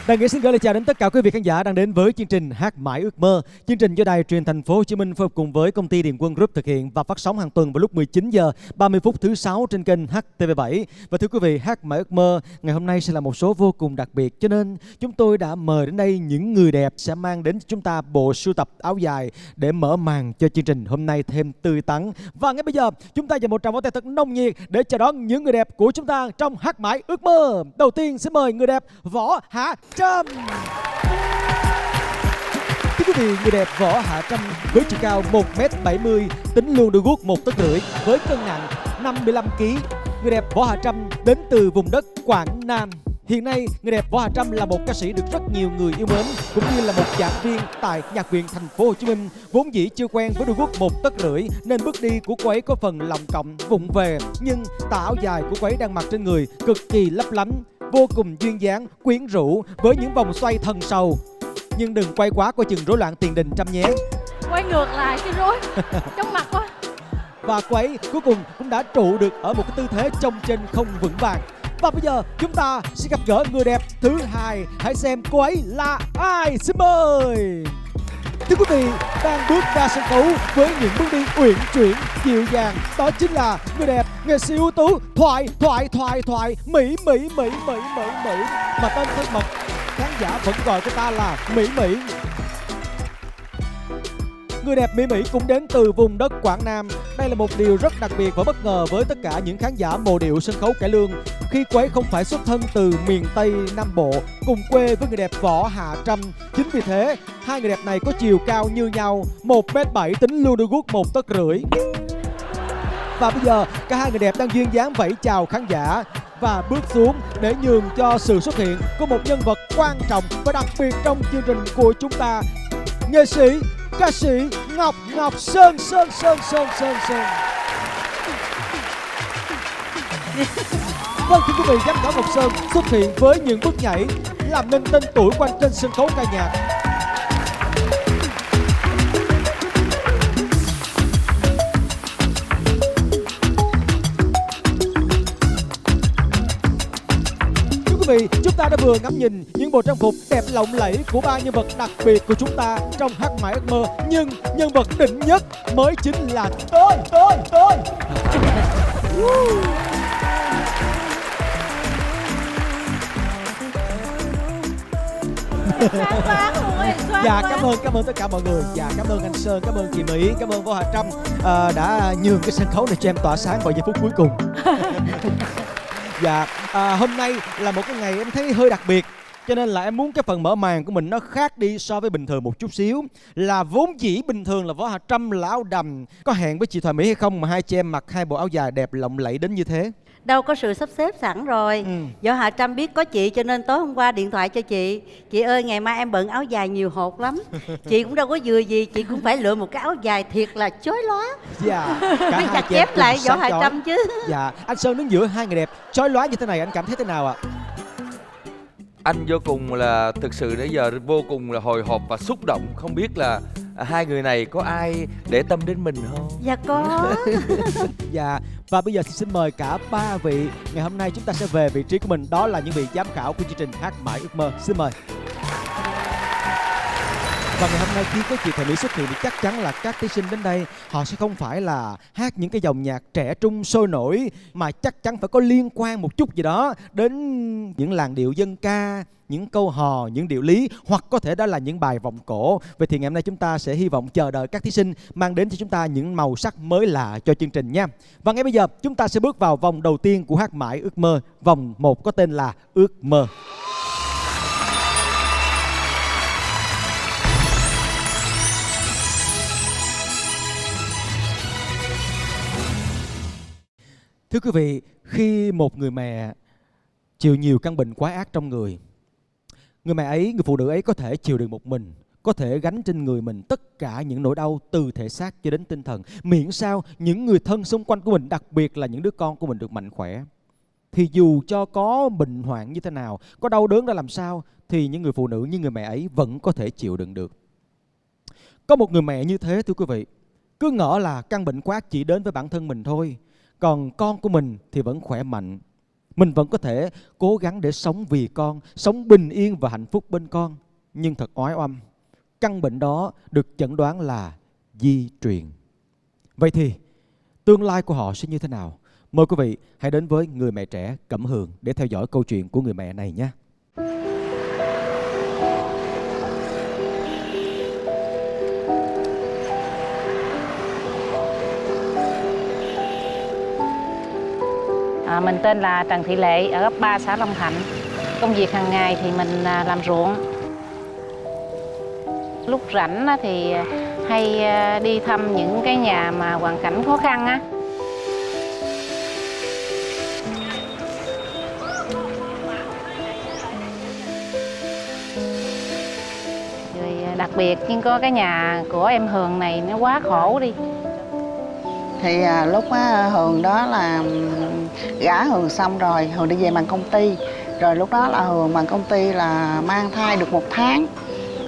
Đàn Nghĩa xin gửi lời chào đến tất cả quý vị khán giả đang đến với chương trình Hát Mãi Ước Mơ. Chương trình do Đài Truyền Thành phố Hồ Chí Minh phối hợp cùng với công ty Điền Quân Group thực hiện và phát sóng hàng tuần vào lúc 19 giờ 30 phút thứ 6 trên kênh HTV7. Và thưa quý vị, Hát Mãi Ước Mơ ngày hôm nay sẽ là một số vô cùng đặc biệt, cho nên chúng tôi đã mời đến đây những người đẹp sẽ mang đến cho chúng ta bộ sưu tập áo dài để mở màn cho chương trình hôm nay thêm tươi tắn. Và ngay bây giờ chúng ta dành một tràng vỗ tay thật nồng nhiệt để chào đón những người đẹp của chúng ta trong Hát Mãi Ước Mơ. Đầu tiên xin mời người đẹp Võ Hạ Trâm. Thưa quý vị, người đẹp Võ Hạ Trâm với chiều cao 1m70, tính luôn đôi guốc 1,5 tấc với cân nặng 55 kg. Người đẹp Võ Hạ Trâm đến từ vùng đất Quảng Nam. Hiện nay, người đẹp Võ Hạ Trâm là một ca sĩ được rất nhiều người yêu mến, cũng như là một giảng viên tại Nhạc viện Thành phố Hồ Chí Minh. Vốn dĩ chưa quen với đôi guốc 1,5 tấc nên bước đi của cô ấy có phần lọng cộng, vụng về, nhưng tà áo dài của cô ấy đang mặc trên người cực kỳ lấp lánh, vô cùng duyên dáng, quyến rũ với những vòng xoay thần sầu. Nhưng đừng quay quá coi chừng rối loạn tiền đình Trâm nhé. Quay ngược lại cái rối trong mặt quá. Và cô ấy cuối cùng cũng đã trụ được ở một cái tư thế trông trên không vững vàng. Và bây giờ chúng ta sẽ gặp gỡ người đẹp thứ hai. Hãy xem cô ấy là ai. Xin mời. Thưa quý vị, đang bước ra sân khấu với những bước đi uyển chuyển, dịu dàng, đó chính là người đẹp, nghệ sĩ ưu tú Thoại Mỹ. Mà tên thân mật khán giả vẫn gọi cô ta là Mỹ. Người đẹp Mỹ cũng đến từ vùng đất Quảng Nam. Đây là một điều rất đặc biệt và bất ngờ với tất cả những khán giả mộ điệu sân khấu cải lương, khi cô ấy không phải xuất thân từ miền Tây Nam Bộ, cùng quê với người đẹp Võ Hạ Trâm. Chính vì thế, hai người đẹp này có chiều cao như nhau, 1m7 tính luôn đôi guốc 1,5 tấc. Và bây giờ cả hai người đẹp đang duyên dáng vẫy chào khán giả và bước xuống để nhường cho sự xuất hiện của một nhân vật quan trọng và đặc biệt trong chương trình của chúng ta, nghệ sĩ, ca sĩ Ngọc Sơn. Vâng, thưa quý vị, giám khảo Ngọc Sơn xuất hiện với những bước nhảy làm nên tên tuổi quanh trên sân khấu ca nhạc. Vì chúng ta đã vừa ngắm nhìn những bộ trang phục đẹp lộng lẫy của ba nhân vật đặc biệt của chúng ta trong Hát Mãi Ước Mơ, nhưng nhân vật đỉnh nhất mới chính là tôi. Dạ, cảm ơn tất cả mọi người. Dạ, cảm ơn anh Sơn, cảm ơn chị Mỹ, cảm ơn Võ Hạ Trâm đã nhường cái sân khấu này cho em tỏa sáng vào giây phút cuối cùng. Dạ, hôm nay là một cái ngày em thấy hơi đặc biệt, cho nên là em muốn cái phần mở màn của mình nó khác đi so với bình thường một chút xíu. Là vốn dĩ bình thường là Võ Hạ Trâm là áo đầm, có hẹn với chị Thoại Mỹ hay không mà hai chị em mặc hai bộ áo dài đẹp lộng lẫy đến như thế? Đâu có sự sắp xếp sẵn rồi. Võ Hạ Trâm biết có chị cho nên tối hôm qua điện thoại cho chị. Chị ơi, ngày mai em bận áo dài nhiều hột lắm. Chị cũng đâu có vừa gì, chị cũng phải lựa một cái áo dài thiệt là chói lóa. Dạ, cả hai chặt chém lại Võ Hạ Trâm chứ. Dạ, anh Sơn đứng giữa hai người đẹp chói lóa như thế này, anh cảm thấy thế nào ạ? Anh vô cùng là thực sự nãy giờ vô cùng là hồi hộp và xúc động. Không biết là hai người này có ai để tâm đến mình không? Dạ có. Dạ, và bây giờ thì xin mời cả ba vị. Ngày hôm nay chúng ta sẽ về vị trí của mình, đó là những vị giám khảo của chương trình Hát Mãi Ước Mơ. Xin mời. Và ngày hôm nay khi có chị Thoại Mỹ xuất hiện thì chắc chắn là các thí sinh đến đây họ sẽ không phải là hát những cái dòng nhạc trẻ trung sôi nổi, mà chắc chắn phải có liên quan một chút gì đó đến những làn điệu dân ca, những câu hò, những điệu lý, hoặc có thể đó là những bài vọng cổ. Vậy thì ngày hôm nay chúng ta sẽ hy vọng chờ đợi các thí sinh mang đến cho chúng ta những màu sắc mới lạ cho chương trình nha. Và ngay bây giờ chúng ta sẽ bước vào vòng đầu tiên của Hát Mãi Ước Mơ. Vòng 1 có tên là Ước Mơ. Thưa quý vị, khi một người mẹ chịu nhiều căn bệnh quái ác trong người, người mẹ ấy, người phụ nữ ấy có thể chịu đựng một mình, có thể gánh trên người mình tất cả những nỗi đau từ thể xác cho đến tinh thần, miễn sao những người thân xung quanh của mình, đặc biệt là những đứa con của mình được mạnh khỏe. Thì dù cho có bệnh hoạn như thế nào, có đau đớn ra làm sao, thì những người phụ nữ như người mẹ ấy vẫn có thể chịu đựng được. Có một người mẹ như thế thưa quý vị, cứ ngỡ là căn bệnh quái ác chỉ đến với bản thân mình thôi, còn con của mình thì vẫn khỏe mạnh. mình vẫn có thể cố gắng để sống vì con, sống bình yên và hạnh phúc bên con. Nhưng thật oái oăm, căn bệnh đó được chẩn đoán là di truyền. Vậy thì tương lai của họ sẽ như thế nào? Mời quý vị hãy đến với người mẹ trẻ Cẩm Hường để theo dõi câu chuyện của người mẹ này nhé. Mình tên là Trần Thị Lệ, ở ấp 3 xã Long Thạnh. Công việc hàng ngày thì mình làm ruộng. Lúc rảnh thì hay đi thăm những cái nhà mà hoàn cảnh khó khăn á. Rồi đặc biệt nhưng có cái nhà của em Hường này nó quá khổ đi. Thì lúc Hường đó là gả Hường xong rồi, Hường đi về bằng công ty. Rồi lúc đó là Hường bằng công ty là mang thai được 1 tháng.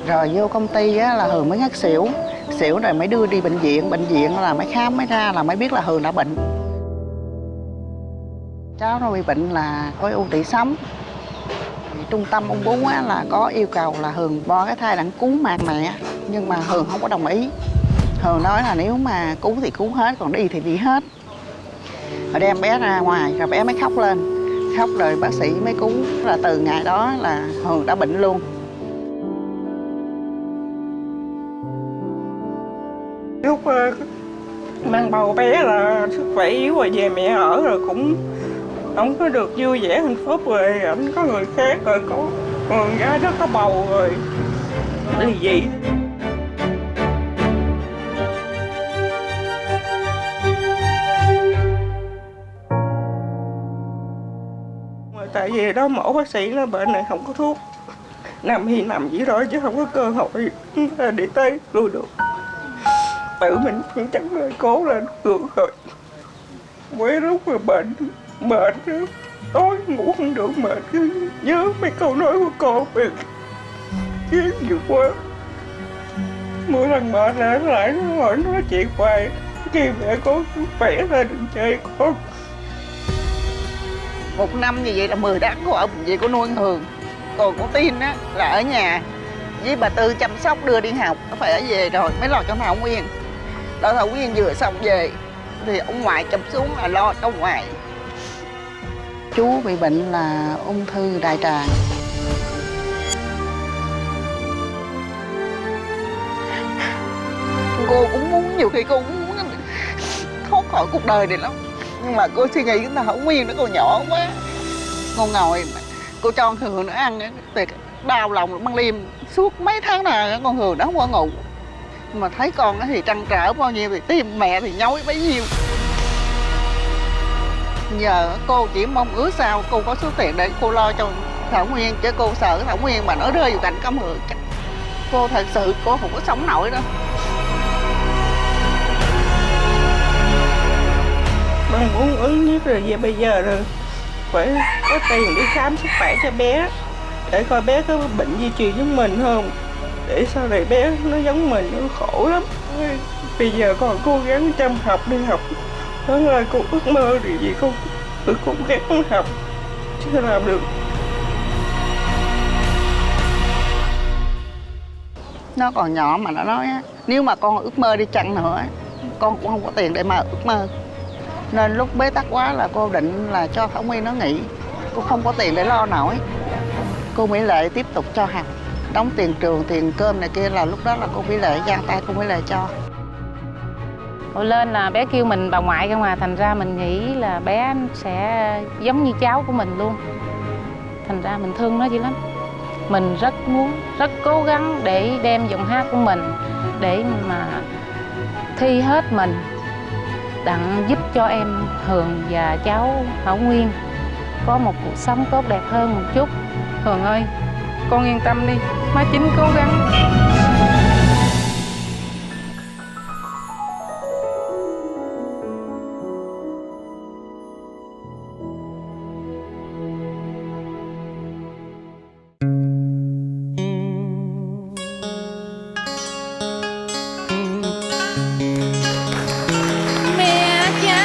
Rồi vô công ty á, là Hường mới ngất xỉu. Xỉu rồi mới đưa đi bệnh viện. Bệnh viện là mới khám mới ra là mới biết là Hường đã bệnh. Cháu nó bị bệnh là khối u tủy sống. Trung tâm ung bướu á, là có yêu cầu là Hường bo cái thai đặng cứu mạng mẹ. Nhưng mà Hường không có đồng ý. Hường nói là nếu mà cứu thì cứu hết, còn đi thì đi hết. Rồi đem bé ra ngoài, rồi bé mới khóc lên. Khóc rồi bác sĩ mới cứu. Là từ ngày đó là Hường đã bệnh luôn. Lúc mang bầu bé là sức khỏe yếu rồi, về mẹ ở rồi cũng không có được vui vẻ hạnh phúc, rồi ảnh có người khác, rồi có con gái đó có bầu rồi ly dị. Tại vì đó mổ bác sĩ nói bệnh này không có thuốc, nằm thì nằm vậy thôi chứ không có cơ hội để tới luôn được. Tự mình chẳng rồi cố lên được rồi. Mấy lúc mà bệnh mệt, tối ngủ không được, mệt cứ nhớ mấy câu nói của cô về kiếm vượt qua. Mỗi lần mệt là nó lại nói chuyện hoài, khi mẹ có khỏe ra đừng chơi con. 1 năm như vậy là 10 tháng cô ở bệnh viện của nuôi Hường. Còn con Tin á là ở nhà với bà Tư chăm sóc đưa đi học. Nó phải ở về rồi mới lo cho Thảo Nguyên. Lo Thảo Nguyên vừa xong về thì ông ngoại chăm xuống là lo cho ông ngoại. Chú bị bệnh là ung thư đại tràng. Cô cũng muốn, nhiều khi cô cũng muốn thoát khỏi cuộc đời này lắm. Nhưng mà cô suy nghĩ là Thảo Nguyên nó còn nhỏ quá. Cô ngồi cô cho con Hường nó ăn thì đau lòng băng liêm suốt mấy tháng nào con Hường nó không có ngủ. Mà thấy con thì trăn trở bao nhiêu thì tim mẹ thì nhói bấy nhiêu. Giờ cô chỉ mong ước sao cô có số tiền để cô lo cho Thảo Nguyên, chứ cô sợ Thảo Nguyên mà nó rơi vào cảnh câm Hường chắc cô thật sự cô không có sống nổi đâu. Con muốn ứng nhất rồi, về bây giờ rồi phải có tiền đi khám sức khỏe cho bé, để coi bé có bệnh di truyền giống mình không, để sau này bé nó giống mình nó khổ lắm. Bây giờ còn cố gắng chăm học, đi học đó là cô ước mơ điều gì con cố gắng học chứ làm được. Nó còn nhỏ mà nó nói nếu mà con ước mơ đi chăng nữa con cũng không có tiền để mà ước mơ. Nên lúc bế tắc quá là cô định là cho Thảo Nguyên nó nghỉ. Cô không có tiền để lo nổi. Cô Mỹ Lệ tiếp tục cho học, đóng tiền trường, tiền cơm này kia là lúc đó là cô Mỹ Lệ giang tay cô Mỹ Lệ cho. Hồi lên là bé kêu mình bà ngoại không à, thành ra mình nghĩ là bé sẽ giống như cháu của mình luôn. Thành ra mình thương nó dữ lắm. Mình rất muốn, rất cố gắng để đem giọng hát của mình để mà thi hết mình, đặng giúp cho em Hường và cháu Thảo Nguyên có một cuộc sống tốt đẹp hơn một chút. Hường ơi, con yên tâm đi, má Chính cố gắng. Mẹ cha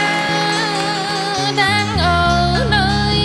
đang ở nơi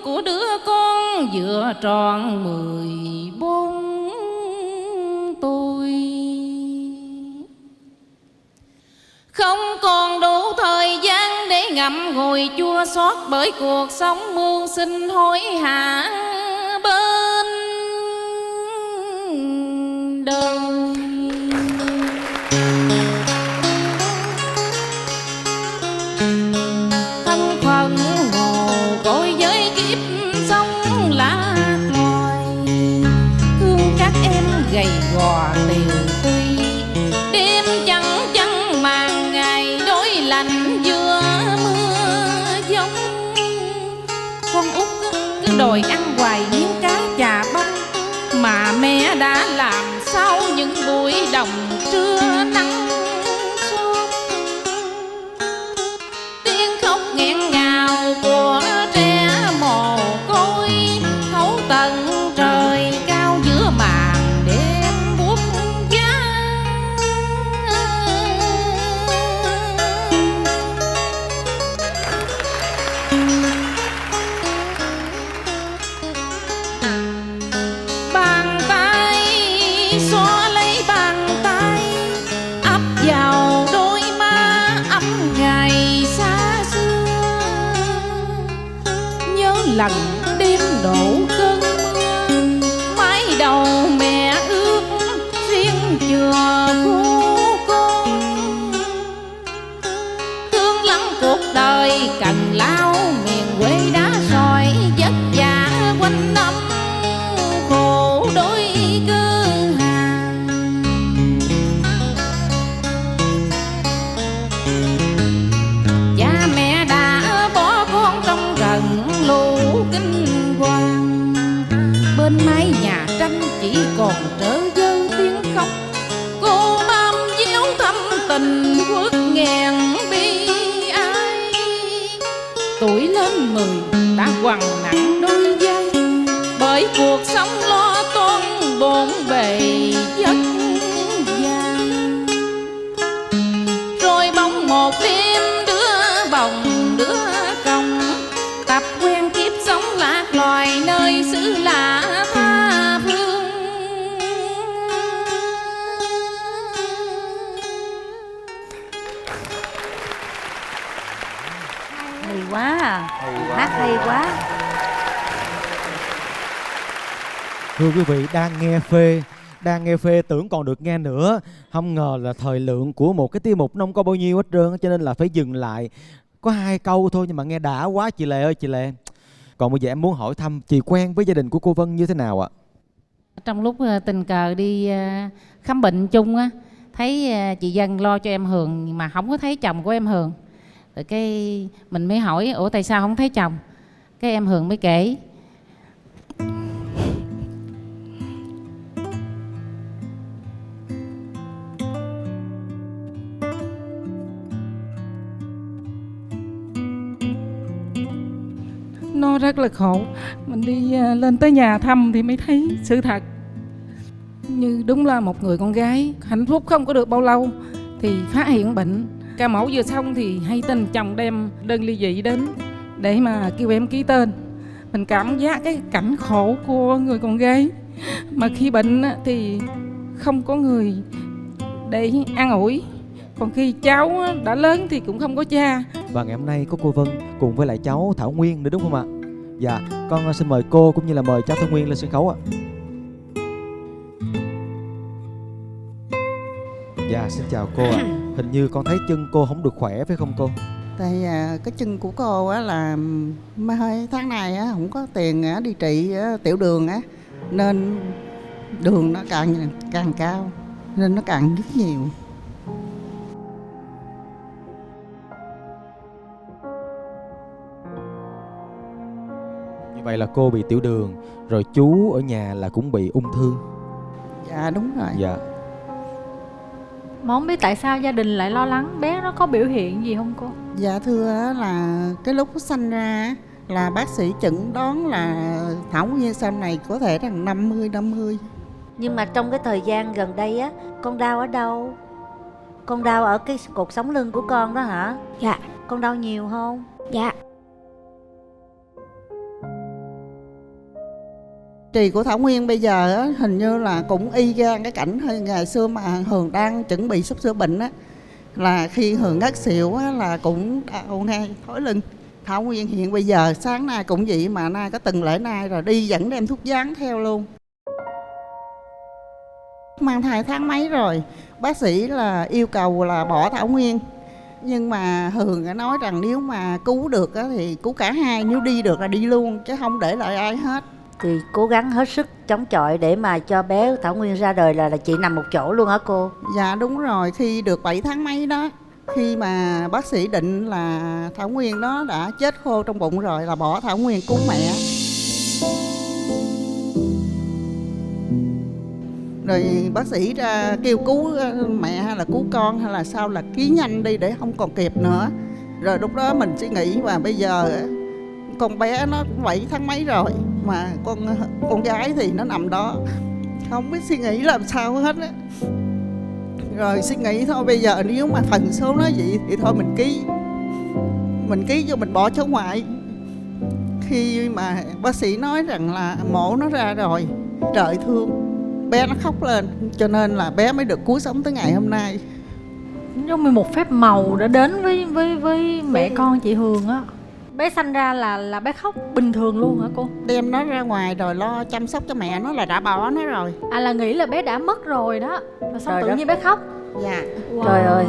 của đứa con vừa tròn 14 tuổi. Không còn đủ thời gian để ngậm ngùi chua xót, bởi cuộc sống mưu sinh hối hả bên đời. Thân phận ngồ cội với kiếp sống lạc loài, thương các em gầy gò tiều tụy, đêm chẳng chẳng màn ngày đói lạnh giữa mưa giông. Con út cứ đòi ăn hoài miếng cá chà bông, mà mẹ đã làm sau những buổi đồng trưa nắng xót. Tiếng khóc nghẹn ngào của trẻ mồ côi thấu tận trời cao giữa màn đêm buốt giá. Bàn tay xóa lấy bàn tay, ấp vào đôi má ấm ngày xa xưa. Nhớ lần đêm đổ cơn mưa, mái đầu mẹ ướt riêng chừa khô con. Thương lắm cuộc đời cần lao miền quê đá sỏi, vất vả quanh năm khổ đôi cơ hàng. Cha mẹ đã bỏ con trong rần lũ kinh hoàng, bên mái nhà tranh chỉ còn trớ dơ tiếng khóc. Cô bám víu thâm tình khuất nghèn bi ai, tuổi lên 10 đã quằn nặng đôi vai, bởi cuộc sống lo toan bộn bề vất vả. Rồi bỗng một đêm đứa vòng đứa cong, tập quen kiếp sống lạc loài nơi xứ lạ tha phương. Hay quá à. Hay quá, Hát hay quá. Thưa quý vị, đang nghe phê tưởng còn được nghe nữa, không ngờ là thời lượng của một cái tiết mục nó không có bao nhiêu hết trơn, cho nên là phải dừng lại. Có 2 câu thôi nhưng mà nghe đã quá chị Lệ ơi, chị Lệ. Còn bây giờ em muốn hỏi thăm chị quen với gia đình của cô Vân như thế nào ạ? Trong lúc tình cờ đi khám bệnh chung á, thấy chị Vân lo cho em Hường mà không có thấy chồng của em Hường. Rồi cái mình mới hỏi ủa tại sao không thấy chồng? Cái em Hường mới kể. Nó rất là khổ. Mình đi lên tới nhà thăm thì mới thấy sự thật. Như đúng là một người con gái hạnh phúc không có được bao lâu thì phát hiện bệnh. Ca mẫu vừa xong thì hay tin chồng đem đơn ly dị đến để mà kêu em ký tên. Mình cảm giác cái cảnh khổ của người con gái, mà khi bệnh thì không có người để an ủi. Còn khi cháu đã lớn thì cũng không có cha. Và ngày hôm nay có cô Vân cùng với lại cháu Thảo Nguyên nữa đúng không ạ? Dạ, con xin mời cô cũng như là mời cháu Thảo Nguyên lên sân khấu ạ. Dạ, xin chào cô ạ. Hình như con thấy chân cô không được khỏe phải không cô? Tại cái chân của cô á là mấy tháng này á không có tiền đi trị tiểu đường á, nên đường nó càng cao nên nó càng nhức nhiều. Như vậy là cô bị tiểu đường, rồi chú ở nhà là cũng bị ung thư. Dạ đúng rồi. Dạ. Mà không biết tại sao gia đình lại lo lắng bé nó có biểu hiện gì không cô? Dạ thưa là cái lúc nó sanh ra là bác sĩ chẩn đoán là Thảo Nguyên sau này có thể rằng 50-50. Nhưng mà trong cái thời gian gần đây á, con đau ở đâu? Con đau ở cái cột sống lưng của con đó hả? Dạ. Con đau nhiều không? Dạ. Trì của Thảo Nguyên bây giờ á, hình như là cũng y gan cái cảnh hơi ngày xưa mà Hường đang chuẩn bị sắp sửa bệnh á, là khi Hường ngất xỉu á, là cũng đau ngay thối lưng. Thảo Nguyên hiện bây giờ sáng nay cũng vậy, mà nay có từng lễ nay rồi đi vẫn đem thuốc dán theo luôn. Mang thai tháng mấy rồi, bác sĩ là yêu cầu là bỏ Thảo Nguyên. Nhưng mà Hường đã nói rằng nếu mà cứu được á, thì cứu cả hai, nếu đi được là đi luôn chứ không để lại ai hết. Thì cố gắng hết sức chống chọi để mà cho bé Thảo Nguyên ra đời là chị nằm một chỗ luôn hả cô? Dạ đúng rồi, khi được 7 tháng mấy đó, khi mà bác sĩ định là Thảo Nguyên đó đã chết khô trong bụng rồi là bỏ Thảo Nguyên cứu mẹ. Rồi bác sĩ ra kêu cứu mẹ hay là cứu con hay là sao là ký nhanh đi để không còn kịp nữa. Rồi lúc đó mình suy nghĩ và bây giờ con bé nó cũng 7 tháng mấy rồi mà con gái thì nó nằm đó không biết suy nghĩ làm sao hết á. Rồi suy nghĩ thôi bây giờ nếu mà phần số nó vậy thì thôi mình ký cho mình bỏ cháu ngoại. Khi mà bác sĩ nói rằng là mổ nó ra rồi, trời thương, bé nó khóc lên cho nên là bé mới được cứu sống tới ngày hôm nay. Giống như một phép màu đã đến với mẹ con chị Hường á. Bé sanh ra là bé khóc bình thường luôn hả cô? Đem nó ra ngoài rồi lo chăm sóc cho mẹ nó là đã bỏ nó rồi. À là nghĩ là bé đã mất rồi đó, rồi xong Trời tự đất. nhiên bé khóc. Dạ. Wow. Trời ơi.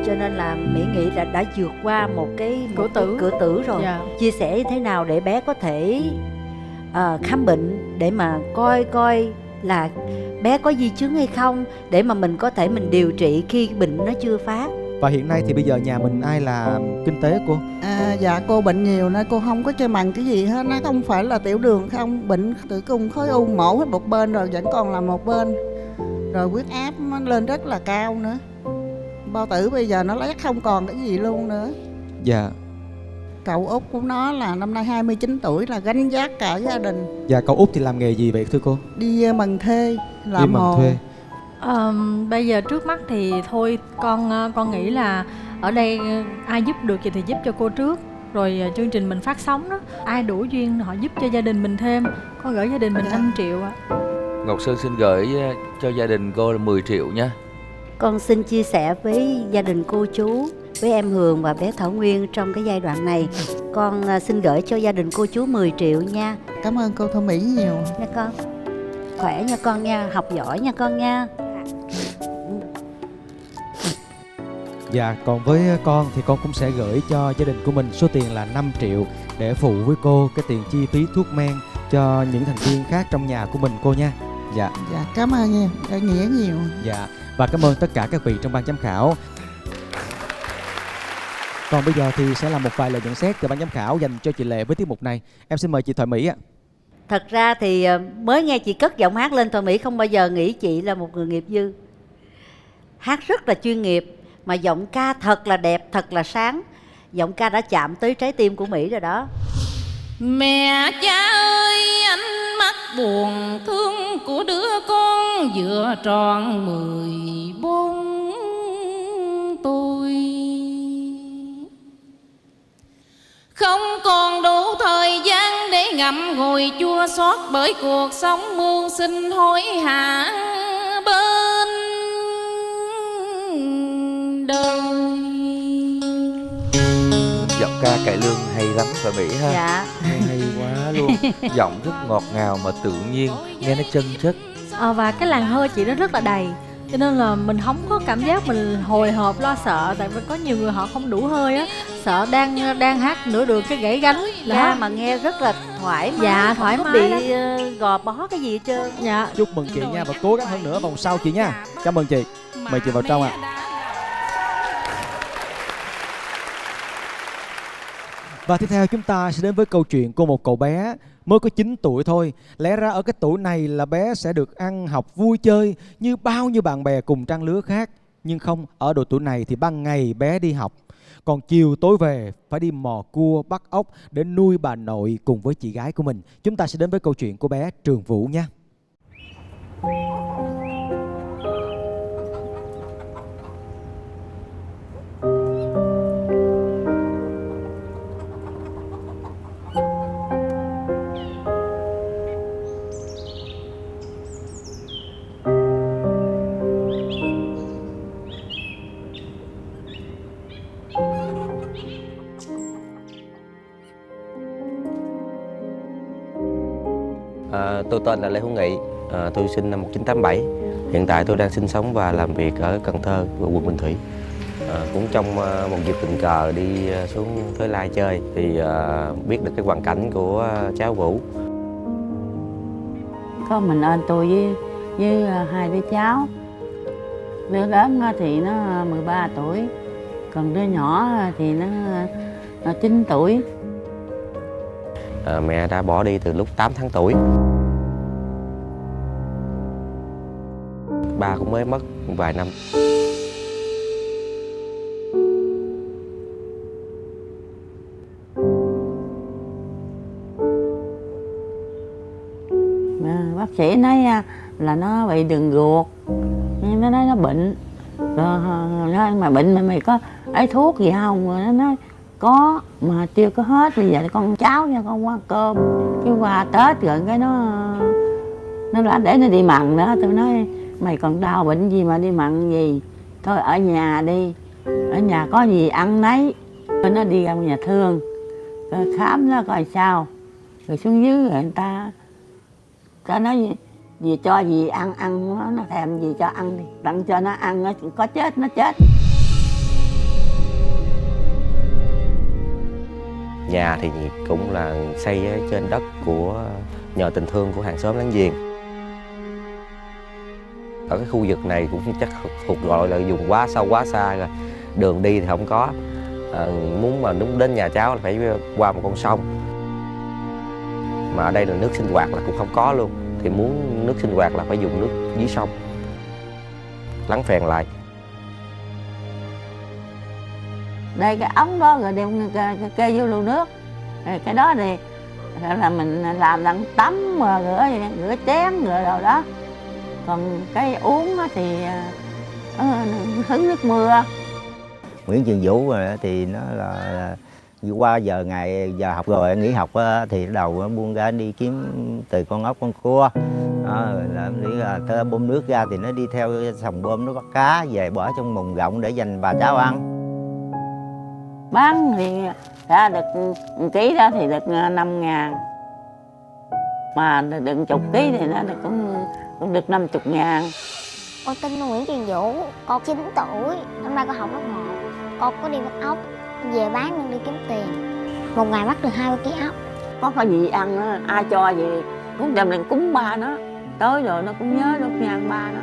Cho nên là Mỹ nghĩ là đã vượt qua một cái cửa tử rồi. Dạ. Chia sẻ như thế nào để bé có thể khám bệnh để mà coi là bé có di chứng hay không, để mà mình có thể mình điều trị khi bệnh nó chưa phát. Và hiện nay thì bây giờ nhà mình ai làm kinh tế cô? Dạ cô bệnh nhiều nên cô không có chơi mần cái gì hết. Nó không phải là tiểu đường không, bệnh tử cung khối u mổ hết một bên rồi vẫn còn là một bên. Rồi huyết áp nó lên rất là cao nữa. Bao tử bây giờ nó lét không còn cái gì luôn nữa. Dạ. Cậu út của nó là năm nay 29 tuổi là gánh vác cả gia đình. Dạ, cậu út thì làm nghề gì vậy thưa cô? Đi mần thuê, làm đi mần hồ. thuê. Bây giờ trước mắt thì thôi con nghĩ là ở đây ai giúp được thì giúp cho cô trước. Rồi chương trình mình phát sóng đó, ai đủ duyên họ giúp cho gia đình mình thêm. Con gửi gia đình mình 5 triệu ạ. Ngọc Sơn xin gửi cho gia đình cô là 10 triệu nha. Con xin chia sẻ với gia đình cô chú, với em Hường và bé Thảo Nguyên trong cái giai đoạn này. Con xin gửi cho gia đình cô chú 10 triệu nha. Cảm ơn cô Thảo Mỹ nhiều Nha con. Khỏe nha con nha, học giỏi nha con nha. Dạ, còn với con thì con cũng sẽ gửi cho gia đình của mình số tiền là 5 triệu để phụ với cô cái tiền chi phí thuốc men cho những thành viên khác trong nhà của mình cô nha. Dạ. Dạ, cảm ơn nha, nghĩa nhiều. Dạ, và cảm ơn tất cả các vị trong ban giám khảo. Còn bây giờ thì sẽ là một vài lời nhận xét từ ban giám khảo dành cho chị Lệ với tiết mục này. Em xin mời chị Thoại Mỹ ạ. Thật ra thì mới nghe chị cất giọng hát lên, Thoại Mỹ không bao giờ nghĩ chị là một người nghiệp dư. Hát rất là chuyên nghiệp, mà giọng ca thật là đẹp, thật là sáng. Giọng ca đã chạm tới trái tim của Mỹ rồi đó. Mẹ cha ơi, ánh mắt buồn thương của đứa con vừa tròn 14 tuổi. Không còn đủ thời gian để ngậm ngùi chua xót bởi cuộc sống mưu sinh hối hả bên đời. Giọng ca cải lương hay lắm Thoại Mỹ ha. Dạ. Hay quá luôn. Giọng rất ngọt ngào mà tự nhiên, nghe nó chân chất. Và cái làn hơi chị nó rất là đầy, cho nên là mình không có cảm giác mình hồi hộp lo sợ. Tại vì có nhiều người họ không đủ hơi á, sợ đang hát nửa đường cái gãy gánh Ca mà nghe rất là thoải mái. Dạ, thoải không có mái bị gò bó cái gì hết trơn. Dạ. Chúc mừng chị nha, và cố gắng hơn nữa vòng sau chị nha. Cảm ơn chị. Mời chị vào trong ạ. Và tiếp theo chúng ta sẽ đến với câu chuyện của một cậu bé mới có 9 tuổi thôi. Lẽ ra ở cái tuổi này là bé sẽ được ăn học vui chơi như bao nhiêu bạn bè cùng trang lứa khác. Nhưng không, ở độ tuổi này thì ban ngày bé đi học, còn chiều tối về phải đi mò cua bắt ốc để nuôi bà nội cùng với chị gái của mình. Chúng ta sẽ đến với câu chuyện của bé Trường Vũ nha. Tôi tên là Lê Hữu Nghị, tôi sinh năm 1987. Hiện tại tôi đang sinh sống và làm việc ở Cần Thơ, quận Bình Thủy. Cũng trong một dịp tình cờ đi xuống Thới Lai chơi thì biết được cái hoàn cảnh của cháu Vũ. Có mình anh tôi với hai đứa cháu. Đứa lớn thì nó 13 tuổi, còn đứa nhỏ thì nó 9 tuổi. Mẹ đã bỏ đi từ lúc 8 tháng tuổi. Ba cũng mới mất vài năm. Bác sĩ nói là nó bị đường ruột, nhưng nó nói nó bệnh. Rồi nói mà bệnh mày có ấy thuốc gì không? Rồi nó nói có mà chưa có hết, bây giờ con cháu nha, con qua cơm. Cái qua Tết rồi cái nó đã để nó đi mặn nữa. Tôi nói mày còn đau bệnh gì mà đi mặn gì, thôi ở nhà đi, ở nhà có gì ăn nấy. Rồi nó đi ra nhà thương, rồi khám nó coi sao, rồi xuống dưới rồi người ta nói gì cho gì ăn nó thèm gì cho ăn đi, tặng cho nó ăn, nó có chết nó chết. Nhà thì cũng là xây ở trên đất của nhờ tình thương của hàng xóm láng giềng. Ở cái khu vực này cũng chắc thuộc gọi là vùng quá sâu quá xa rồi, đường đi thì không có. Muốn mà đúng đến nhà cháu là phải qua một con sông, mà ở đây là nước sinh hoạt là cũng không có luôn. Thì muốn nước sinh hoạt là phải dùng nước dưới sông, lắng phèn lại. Đây cái ống đó rồi đem kê vô lưu nước. Cái đó thì là mình làm đặng tắm, rửa chén rồi đâu đó. Còn cái uống thì hứng nước mưa. Nguyễn Trường Vũ thì nó là qua giờ học rồi nghỉ học thì bắt đầu buông ra đi kiếm từ con ốc con cua. Làm đi là bơm nước ra thì nó đi theo sòng bơm nó bắt cá về bỏ trong mùng rộng để dành bà cháu ăn. Bán thì ra được 1 ký đó thì được 5.000, mà được 10 ký thì nó được cũng được 50.000. Con tên là Nguyễn Trường Vũ, con 9 tuổi, năm nay con học lớp 1. Con có đi bắt ốc, về bán luôn đi kiếm tiền. Một ngày bắt được 20 ký ốc. Có gì ăn đó, ai cho gì cũng đem lên cúng ba nó. Tới rồi nó cũng nhớ đốt nhang ba nó.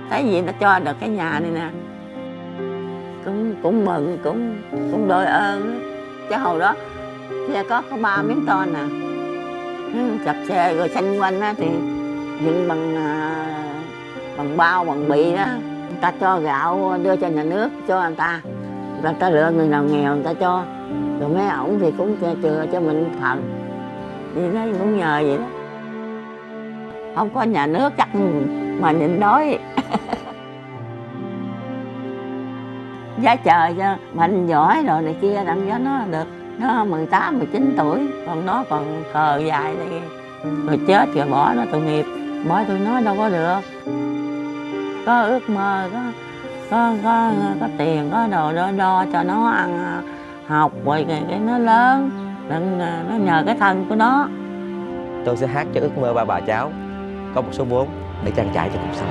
Thấy gì nó cho được cái nhà này nè, cũng mừng, cũng đội ơn. Chứ hồi đó xe có 3 miếng ton nè, chập xe rồi xanh quanh á thì dựng bằng bao, bằng bì đó. Người ta cho gạo đưa cho nhà nước, cho người ta lựa người nào nghèo người ta cho. Rồi mấy ổng thì cũng chừa cho mình phận. Vì nó cũng nhờ vậy đó. Không có nhà nước chắc mà nhịn đói. Giá trời cho mạnh giỏi rồi này kia đặng cho nó được. Nó 18, 19 tuổi, còn nó còn khờ dài đây. Rồi chết rồi bỏ nó tội nghiệp, bỏ tôi nói đâu có được. Có ước mơ, có tiền, có đồ đo cho nó ăn học rồi cái nó lớn, nó nhờ cái thân của nó. Tôi sẽ hát cho ước mơ ba bà cháu có một số vốn để trang trải cho cuộc sống.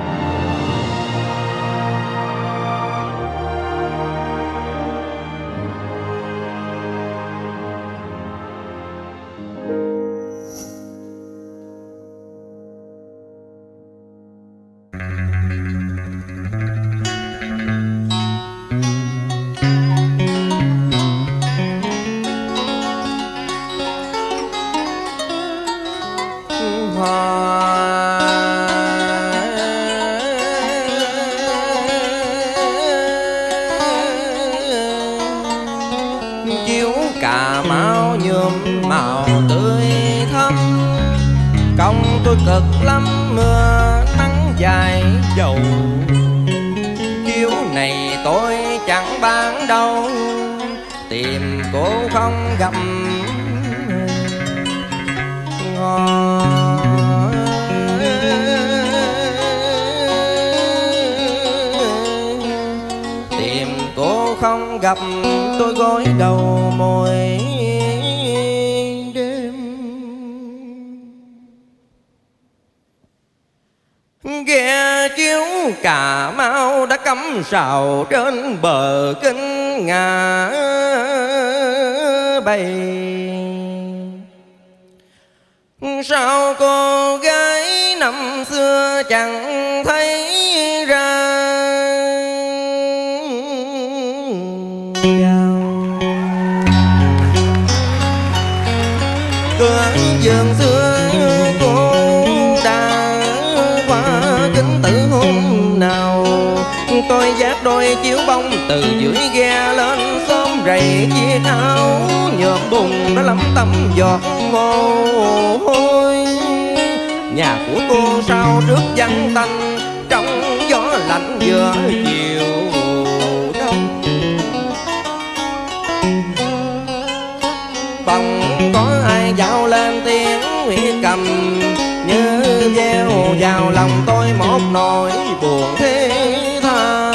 Chiếu cà mau nhuộm màu tươi thắm, công tôi cực lắm mưa nắng dài dầu. Chiếu này tôi chẳng bán đâu, tìm cô không gặp ngon. Tìm cô không gặp tôi gối đầu môi đêm. Ghe chiếu Cà Mau đã cắm sào trên bờ Kinh Ngã Bay. Sao cô gái năm xưa chẳng thấy ra cửa vườn xưa cô đã qua kính tử hôm nào. Tôi vác đôi chiếu bông từ dưới ghe lên xóm rầy chiếc áo nhuộm bùn đã lấm tấm giọt mồ hôi. Nhà của cô sau trước vắng tanh trong gió lạnh giữa chiều đông. Phòng có ai dạo lên tiếng Nguyễn cầm như gieo vào lòng tôi một nỗi buồn thế than.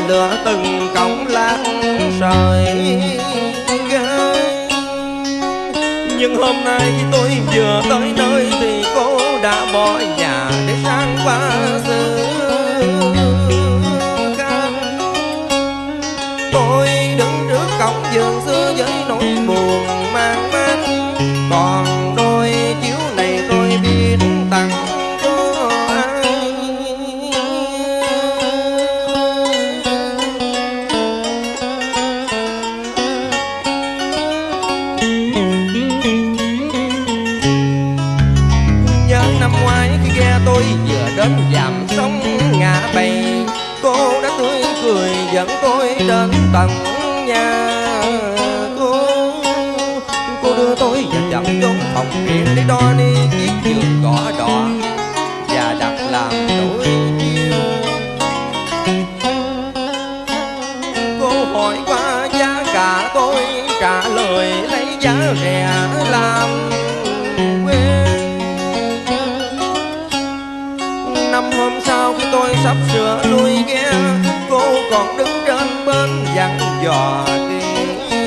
Lựa từng cọng lá sợi gai. Nhưng hôm nay khi tôi vừa tới nơi thì cô đã bỏ nhà để sang qua xứ khác. Tôi đứng trước cổng vườn xưa với nỗi buồn mang máng. Còn đôi chiếu này tôi biết tặng cho ai. Tôi vừa đến dạm sông Ngã Bảy, cô đã tươi cười dẫn tôi đến tận nhà cô. Cô đưa tôi vào chậm chốn phòng riêng để đo đi chiếc giường gõ đỏ và đặt làm đôi chiếu. Cô hỏi qua giá cả, tôi trả lời lấy giá rẻ làm quen. Năm hôm sau khi tôi sắp sửa lui ghe, cô còn đứng trên bến dặn dò kỹ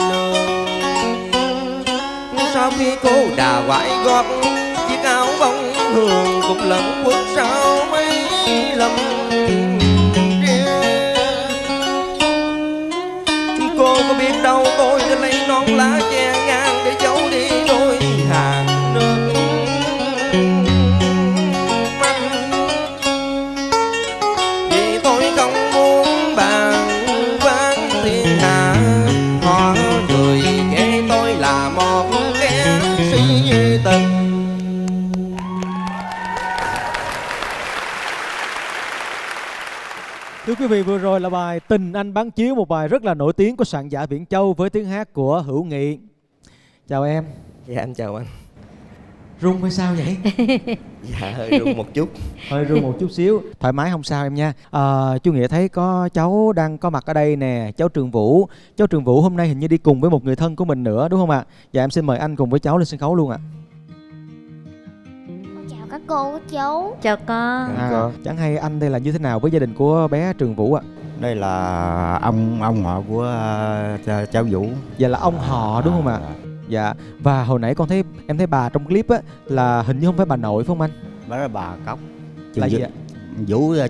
lường. Sau khi cô đà quải gót, chiếc áo bông hường cũng lẫn quất sau mấy lầm tre. Cô có biết đâu tôi đã lấy nón lá che ngang để giấu đi đôi hàng nước. Thưa quý vị, vừa rồi là bài Tình Anh Bán Chiếu, một bài rất là nổi tiếng của soạn giả Viễn Châu với tiếng hát của Hữu Nghị. Chào em. Dạ em chào anh. Run hay sao vậy? Dạ hơi run một chút. Hơi run một chút xíu. Thoải mái không sao em nha. Chú Nghĩa thấy có cháu đang có mặt ở đây nè, cháu Trường Vũ. Cháu Trường Vũ hôm nay hình như đi cùng với một người thân của mình nữa đúng không ạ? Dạ em xin mời anh cùng với cháu lên sân khấu luôn ạ. Chào các cô, các chú. Chào con. Chẳng hay anh đây là như thế nào với gia đình của bé Trường Vũ ạ? Đây là ông họ của cháu Vũ. Dạ là ông họ đúng không ạ? Dạ. Và hồi nãy con thấy em thấy bà trong clip á là hình như không phải bà nội phải không anh? Đó là bà Cốc. Là gì ạ?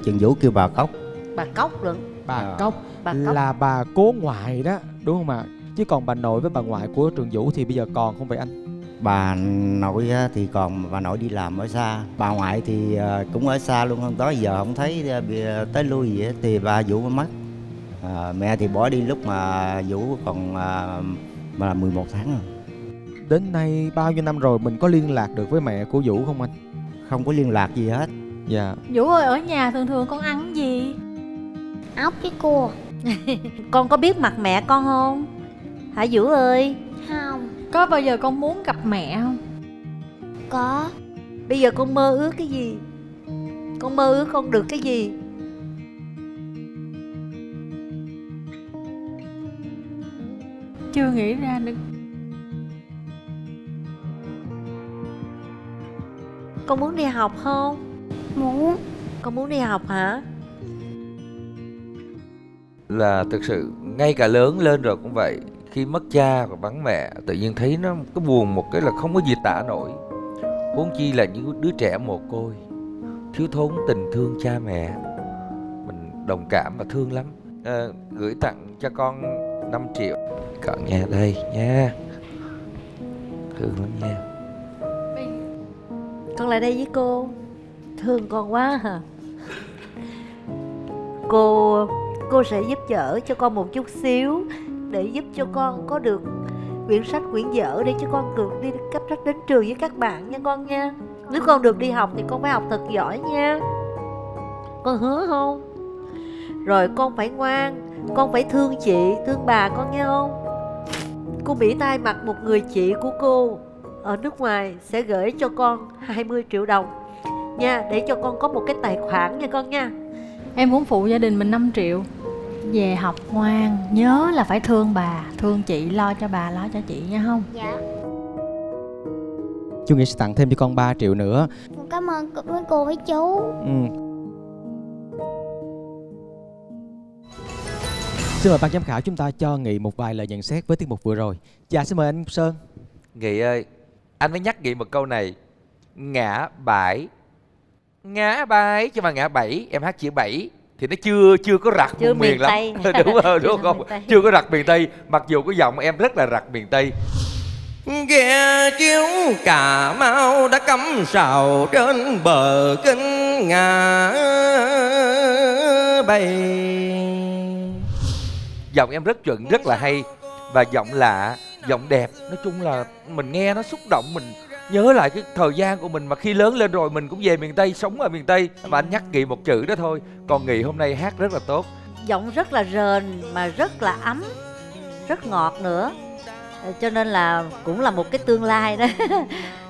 Trường Vũ kêu bà Cốc. Bà Cốc luôn. Bà Cốc Bà Cốc là bà cố ngoại đó đúng không ạ? Chứ còn bà nội với bà ngoại của Trường Vũ thì bây giờ còn không phải anh? Bà nội thì còn bà nội đi làm ở xa, bà ngoại thì cũng ở xa luôn, không tới giờ không thấy tới lui gì hết. Thì ba Vũ mới mất. Mẹ thì bỏ đi lúc mà Vũ còn mà 11 tháng rồi. Đến nay bao nhiêu năm rồi mình có liên lạc được với mẹ của Vũ không anh? Không có liên lạc gì hết. Dạ. Vũ ơi, ở nhà thường thường con ăn gì? Ốc với cua. Con có biết mặt mẹ con không? Hả Vũ ơi? Không. Có bao giờ con muốn gặp mẹ không? Có. Bây giờ con mơ ước cái gì? Con mơ ước con được cái gì? Chưa nghĩ ra được. Con muốn đi học không? Muốn. Con muốn đi học hả? Là thực sự ngay cả lớn lên rồi cũng vậy. Khi mất cha và vắng mẹ, tự nhiên thấy nó có buồn một cái là không có gì tả nổi. Huống chi là những đứa trẻ mồ côi, thiếu thốn tình thương cha mẹ. Mình đồng cảm và thương lắm. Gửi tặng cho con 5 triệu. Cậu nha, đây nha. Thương lắm nha. Con lại đây với cô. Thương con quá hả? Cô sẽ giúp đỡ cho con một chút xíu, để giúp cho con có được quyển sách quyển vở để cho con được đi cấp sách đến trường với các bạn nha con nha. Nếu con được đi học thì con phải học thật giỏi nha. Con hứa không? Rồi con phải ngoan, con phải thương chị, thương bà con nghe không? Cô Mỹ thay mặt một người chị của cô ở nước ngoài sẽ gửi cho con 20 triệu đồng nha, để cho con có một cái tài khoản nha con nha. Em muốn phụ gia đình mình 5 triệu. Về học ngoan, nhớ là phải thương bà, thương chị, lo cho bà, lo cho chị nha không? Dạ. Chú nghĩ sẽ tặng thêm cho con 3 triệu nữa. Cảm ơn với cô với chú. Xin mời ban giám khảo chúng ta cho Nghị một vài lời nhận xét với tiết mục vừa rồi. Dạ, xin mời anh Sơn. Nghị ơi, anh mới nhắc Nghị một câu này. Ngã bãi chứ mà ngã bảy, em hát chữ 7 thì nó chưa có rặt Chưa vùng miền lắm. Đúng rồi, đúng không? Chưa có rặt miền Tây, mặc dù cái giọng em rất là rặt miền Tây. Ghe chiếu Cà Mau đã cắm sào trên bờ kinh ngã bay. Giọng em rất chuẩn, rất là hay. Và giọng lạ, giọng đẹp. Nói chung là mình nghe nó xúc động. Mình nhớ lại cái thời gian của mình mà khi lớn lên rồi mình cũng về miền Tây, sống ở miền Tây. Mà anh nhắc Nghị một chữ đó thôi. Còn Nghị hôm nay hát rất là tốt. Giọng rất là rền mà rất là ấm, rất ngọt nữa. Cho nên là cũng là một cái tương lai đó.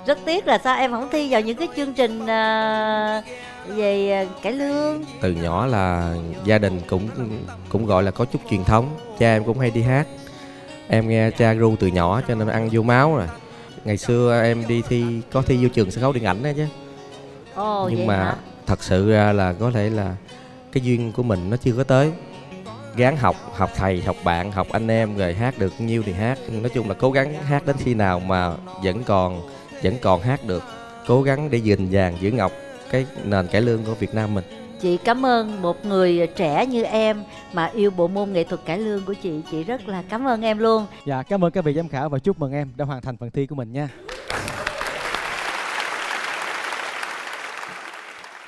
Rất tiếc là sao em không thi vào những cái chương trình về cải lương. Từ nhỏ là gia đình cũng gọi là có chút truyền thống. Cha em cũng hay đi hát. Em nghe cha ru từ nhỏ cho nên ăn vô máu rồi. Ngày xưa em đi thi, có thi vô trường sân khấu điện ảnh đó chứ. Nhưng mà thật sự ra là có thể là cái duyên của mình nó chưa có tới. Gắng học thầy, học bạn, học anh em, rồi hát được nhiêu thì hát. Nói chung là cố gắng hát đến khi nào mà vẫn còn hát được. Cố gắng để gìn vàng giữ ngọc cái nền cải lương của Việt Nam mình. Chị cảm ơn một người trẻ như em mà yêu bộ môn nghệ thuật cải lương của chị. Chị rất là cảm ơn em luôn. Dạ, cảm ơn các vị giám khảo và chúc mừng em đã hoàn thành phần thi của mình nha.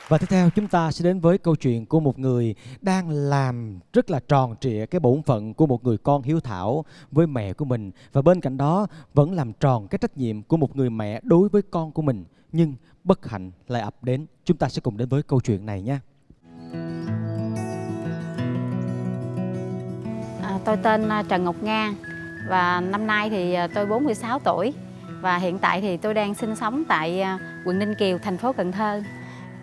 Và tiếp theo chúng ta sẽ đến với câu chuyện của một người đang làm rất là tròn trịa cái bổn phận của một người con hiếu thảo với mẹ của mình. Và bên cạnh đó vẫn làm tròn cái trách nhiệm của một người mẹ đối với con của mình. Nhưng bất hạnh lại ập đến. Chúng ta sẽ cùng đến với câu chuyện này nha. Tôi tên Trần Ngọc Nga và năm nay thì tôi 46 tuổi và hiện tại thì tôi đang sinh sống tại quận Ninh Kiều, thành phố Cần Thơ.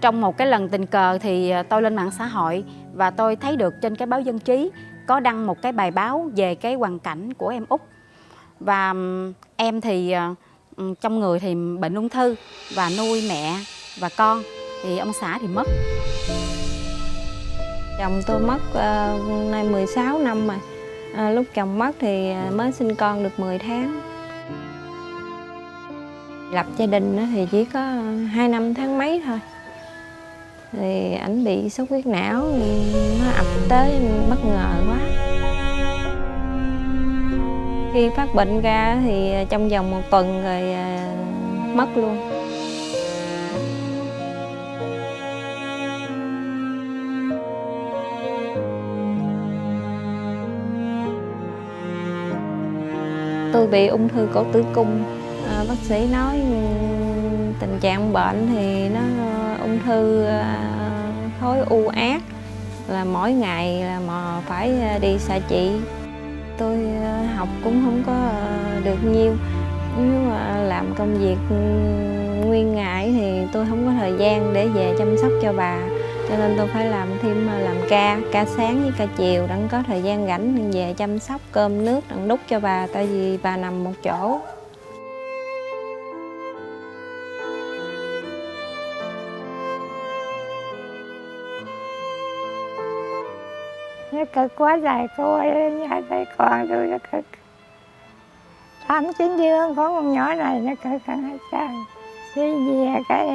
Trong một cái lần tình cờ thì tôi lên mạng xã hội và tôi thấy được trên cái báo Dân Trí có đăng một cái bài báo về cái hoàn cảnh của em Út. Và em thì trong người thì bệnh ung thư và nuôi mẹ và con, thì ông xã thì mất. Chồng tôi mất nay 16 năm rồi. Lúc chồng mất thì mới sinh con được 10 tháng. Lập gia đình thì chỉ có 2 năm tháng mấy thôi. Thì ảnh bị xuất huyết não, nó ập tới bất ngờ quá. Khi phát bệnh ra thì trong vòng 1 tuần rồi mất luôn. Tôi bị ung thư cổ tử cung. Bác sĩ nói tình trạng bệnh thì nó ung thư khối u ác, là mỗi ngày là mà phải đi xạ trị. Tôi học cũng không có được nhiều. Nếu mà làm công việc nguyên ngày thì tôi không có thời gian để về chăm sóc cho bà. Cho nên tôi phải làm thêm làm ca sáng với ca chiều để có thời gian rảnh về chăm sóc cơm nước đặng đút cho bà, tại vì bà nằm một chỗ. Nó cực quá dài cô ơi, nhà thấy con tôi nó cực. 8-9 dương có con nhỏ này nó cực hơn hết trơn. Đi về cái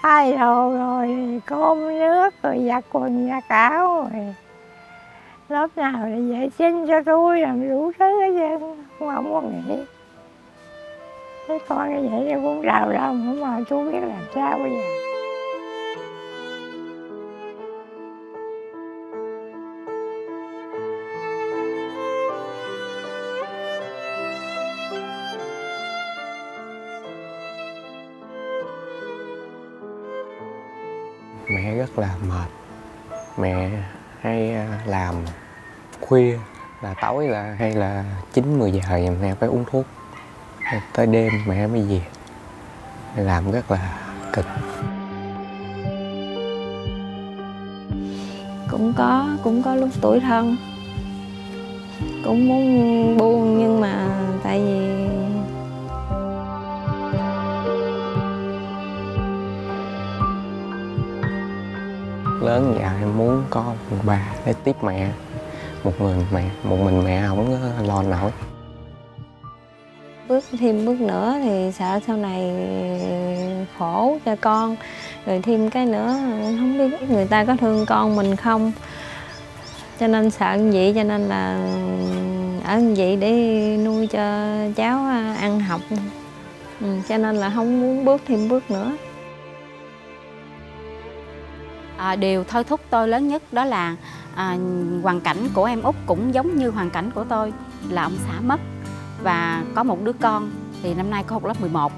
thay đồ rồi cơm nước rồi giặt quần giặt áo rồi lớp nào để vệ sinh cho tôi, làm đủ thứ hết trơn, không có nghĩ. Thấy con như vậy tôi cũng đau lòng, mà tôi biết làm sao bây giờ. Mẹ rất là mệt. Mẹ hay làm khuya, là tối là hay là 9-10 giờ mẹ phải uống thuốc. Tới đêm mẹ mới về. Làm rất là cực. Cũng có lúc tủi thân, cũng muốn buông nhưng mà tại vì lớn dạ em muốn có một bà để tiếp mẹ. Một mình mẹ không có lo nổi. Bước thêm bước nữa thì sợ sau này khổ cho con. Rồi thêm cái nữa không biết người ta có thương con mình không. Cho nên sợ như vậy, cho nên là ở như vậy để nuôi cho cháu ăn học. Cho nên là không muốn bước thêm bước nữa. Điều thôi thúc tôi lớn nhất đó là hoàn cảnh của em Út cũng giống như hoàn cảnh của tôi, là ông xã mất và có một đứa con, thì năm nay có học lớp 11.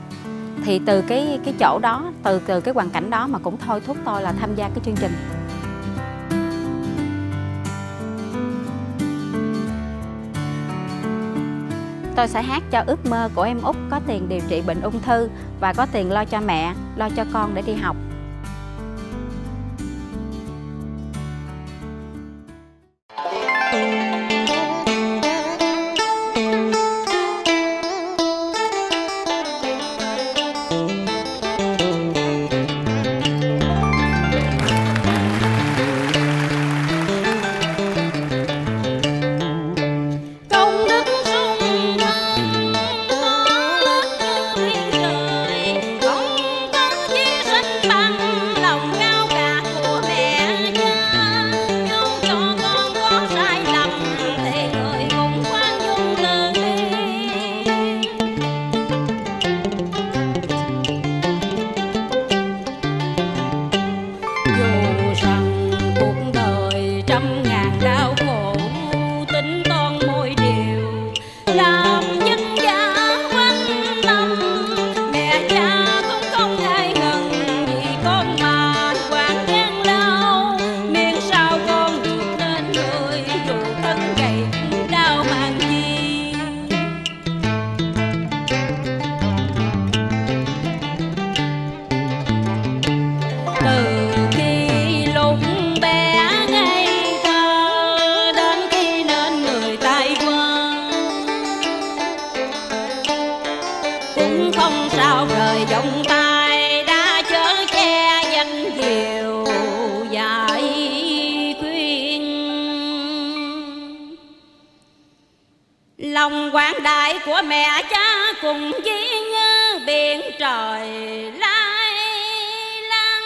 Thì từ cái chỗ đó, từ cái hoàn cảnh đó mà cũng thôi thúc tôi là tham gia cái chương trình. Tôi sẽ hát cho ước mơ của em Út có tiền điều trị bệnh ung thư và có tiền lo cho mẹ, lo cho con để đi học. Lòng quảng đại của mẹ cha cùng ghi như biển trời lai lăng.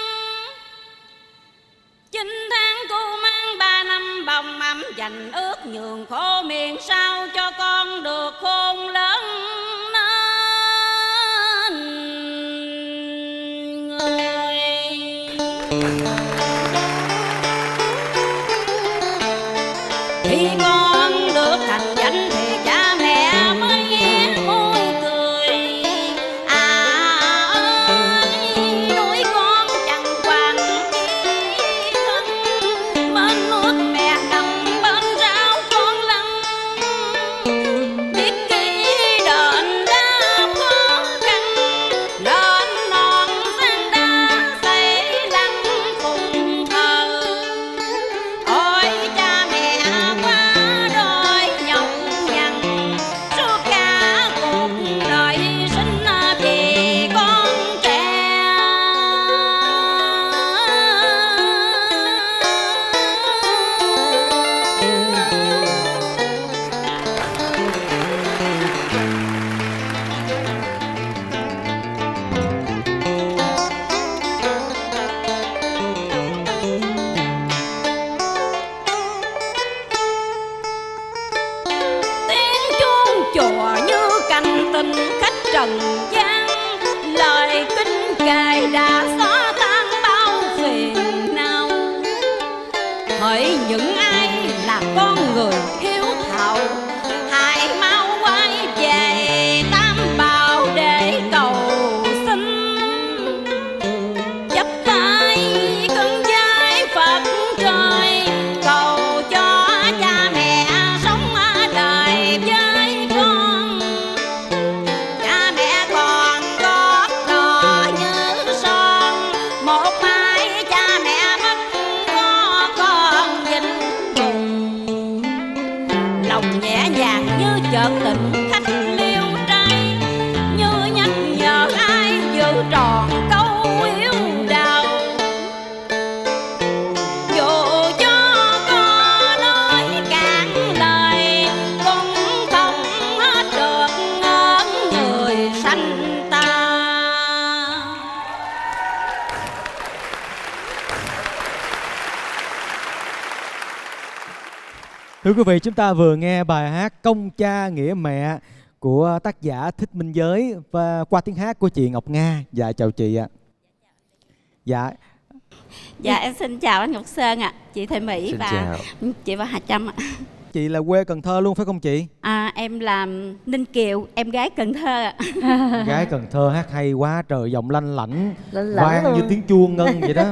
9 tháng cô mang 3 năm bồng ấm và dành ước nhường khổ miền sao cho con được khôn lớn nên người. Khi con được thành danh thì cha mẹ mới ghé môi cười. Ơi nuôi con chẳng quản chi thân, bên nuốt mẹ nằm bên rau con lăn. Biết kỹ đền đáp khó khăn, lên non san đá xây lăng phụng thờ. Ôi cha mẹ qua đôi nhọc nhằn, suốt cả cuộc đời hy sinh vì con trẻ. Tiếng chuông chùa như canh tình khách trần gian, lời kinh kệ đã xóa tan bao phiền não. Hỡi những ai là con người hiếu thảo, hãy mau quay về Tam Bảo để cầu xin. Chắp tay cưng với Phật trời, cầu cho cha mẹ sống đời với con. Cha mẹ còn gót đò như son, một mai cha mẹ mất có con vinh cùng. Lòng nhẹ nhàng như chợt tình khách liêu trai, như nhắc nhở ai giữ tròn câu yêu đau. Dù cho có nói cạn lời, cũng không hết được ơn người sanh ta. Thưa quý vị, chúng ta vừa nghe bài hát Công Cha Nghĩa Mẹ của tác giả Thích Minh Giới và qua tiếng hát của chị Ngọc Nga. Dạ chào chị ạ. Dạ. Dạ em xin chào anh Ngọc Sơn ạ, chị Thị Mỹ Xin và chào. chị Võ Hà Trâm ạ. Chị là quê Cần Thơ luôn phải không chị? Em là Ninh Kiều, em gái Cần Thơ ạ. Gái Cần Thơ hát hay quá trời, giọng lanh lảnh, Lanh lảnh vang luôn. như tiếng chuông ngân vậy đó.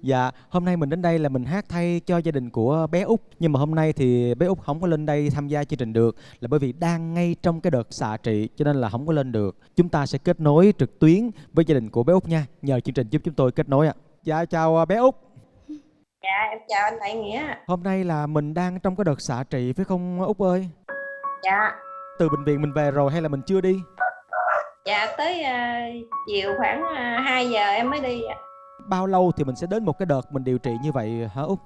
Dạ, hôm nay mình đến đây là mình hát thay cho gia đình của bé Út. Nhưng mà hôm nay thì bé Út không có lên đây tham gia chương trình được, là bởi vì đang ngay trong cái đợt xạ trị cho nên là không có lên được. Chúng ta sẽ kết nối trực tuyến với gia đình của bé Út nha. Nhờ chương trình giúp chúng tôi kết nối ạ. Dạ chào bé Út. Dạ em chào anh Đại Nghĩa. Hôm nay là mình đang trong cái đợt xạ trị phải không Út ơi? Dạ. Từ bệnh viện mình về rồi hay là mình chưa đi? Dạ tới chiều khoảng 2 giờ em mới đi ạ. Bao lâu thì mình sẽ đến một cái đợt mình điều trị như vậy hả Út?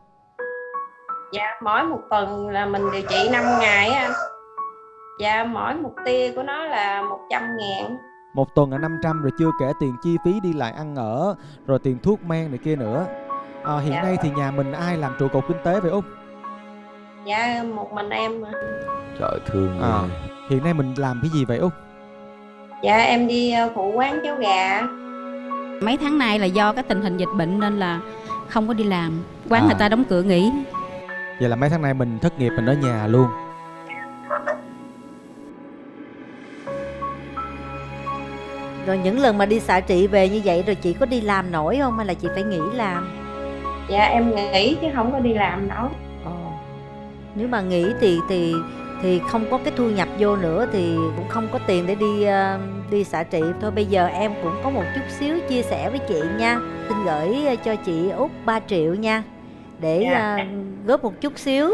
Dạ mỗi một tuần là mình điều trị 5 ngày á anh. Dạ mỗi một tia của nó là 100.000. Một tuần là 500 rồi chưa kể tiền chi phí đi lại ăn ở, rồi tiền thuốc men này kia nữa. Hiện Dạ. nay thì nhà mình ai làm trụ cột kinh tế vậy Út? Dạ một mình em mà. Trời thương Hiện nay mình làm cái gì vậy Út? Dạ em đi phụ quán cháo gà. Mấy tháng nay là do cái tình hình dịch bệnh nên là không có đi làm, quán người ta đóng cửa nghỉ. Vậy là mấy tháng nay mình thất nghiệp, mình ở nhà luôn. Rồi những lần mà đi xạ trị về như vậy rồi chị có đi làm nổi không hay là chị phải nghỉ làm? Dạ em nghỉ chứ không có đi làm nổi. Nếu mà nghỉ thì không có cái thu nhập vô nữa thì cũng không có tiền để đi xạ trị. Thôi bây giờ em cũng có một chút xíu chia sẻ với chị nha. Xin gửi cho chị Út 3 triệu nha, để góp một chút xíu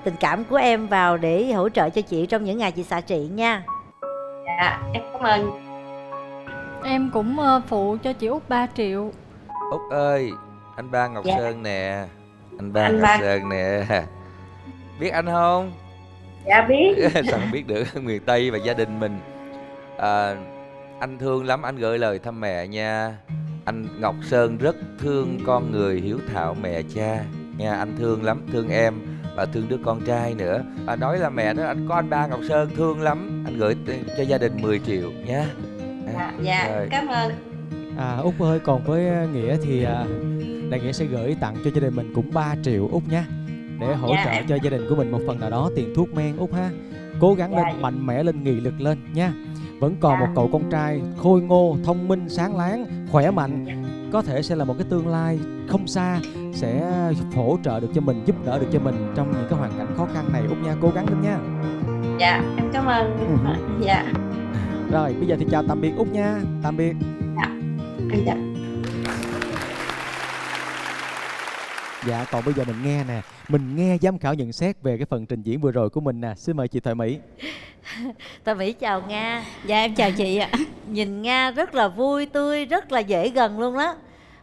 tình cảm của em vào để hỗ trợ cho chị trong những ngày chị xạ trị nha. Dạ em cảm ơn. Em cũng phụ cho chị Út 3 triệu. Út ơi, anh Ba Ngọc Dạ. Sơn nè. Anh Ba Anh Ngọc Ba. Sơn nè. Biết anh không? Dạ biết. Sao không biết được, miền Tây và gia đình mình. Anh thương lắm, anh gửi lời thăm mẹ nha. Anh Ngọc Sơn rất thương con người hiếu thảo mẹ cha. nha. Anh thương lắm, thương em và thương đứa con trai nữa. Nói là mẹ đó, anh có anh Ba Ngọc Sơn thương lắm, anh gửi cho gia đình 10 triệu nha. Dạ, cảm ơn. Út ơi, còn với Nghĩa thì Đại Nghĩa sẽ gửi tặng cho gia đình mình cũng 3 triệu Út nha, để hỗ trợ cho gia đình của mình một phần nào đó tiền thuốc men Út ha. Cố gắng lên, mạnh mẽ lên, nghị lực lên nha. Vẫn còn một cậu con trai khôi ngô, thông minh, sáng láng, khỏe mạnh, có thể sẽ là một cái tương lai không xa, sẽ hỗ trợ được cho mình, giúp đỡ được cho mình trong những cái hoàn cảnh khó khăn này Út nha. Cố gắng lên nha. Dạ, em cảm ơn. Dạ. Rồi, bây giờ thì chào tạm biệt Út nha. Tạm biệt. Dạ. Dạ, còn bây giờ mình nghe nè, mình nghe giám khảo nhận xét về cái phần trình diễn vừa rồi của mình nè. Xin mời chị Thoại Mỹ. Thoại Mỹ chào Nga. Dạ em chào chị ạ. Nhìn Nga rất là vui tươi, rất là dễ gần luôn đó.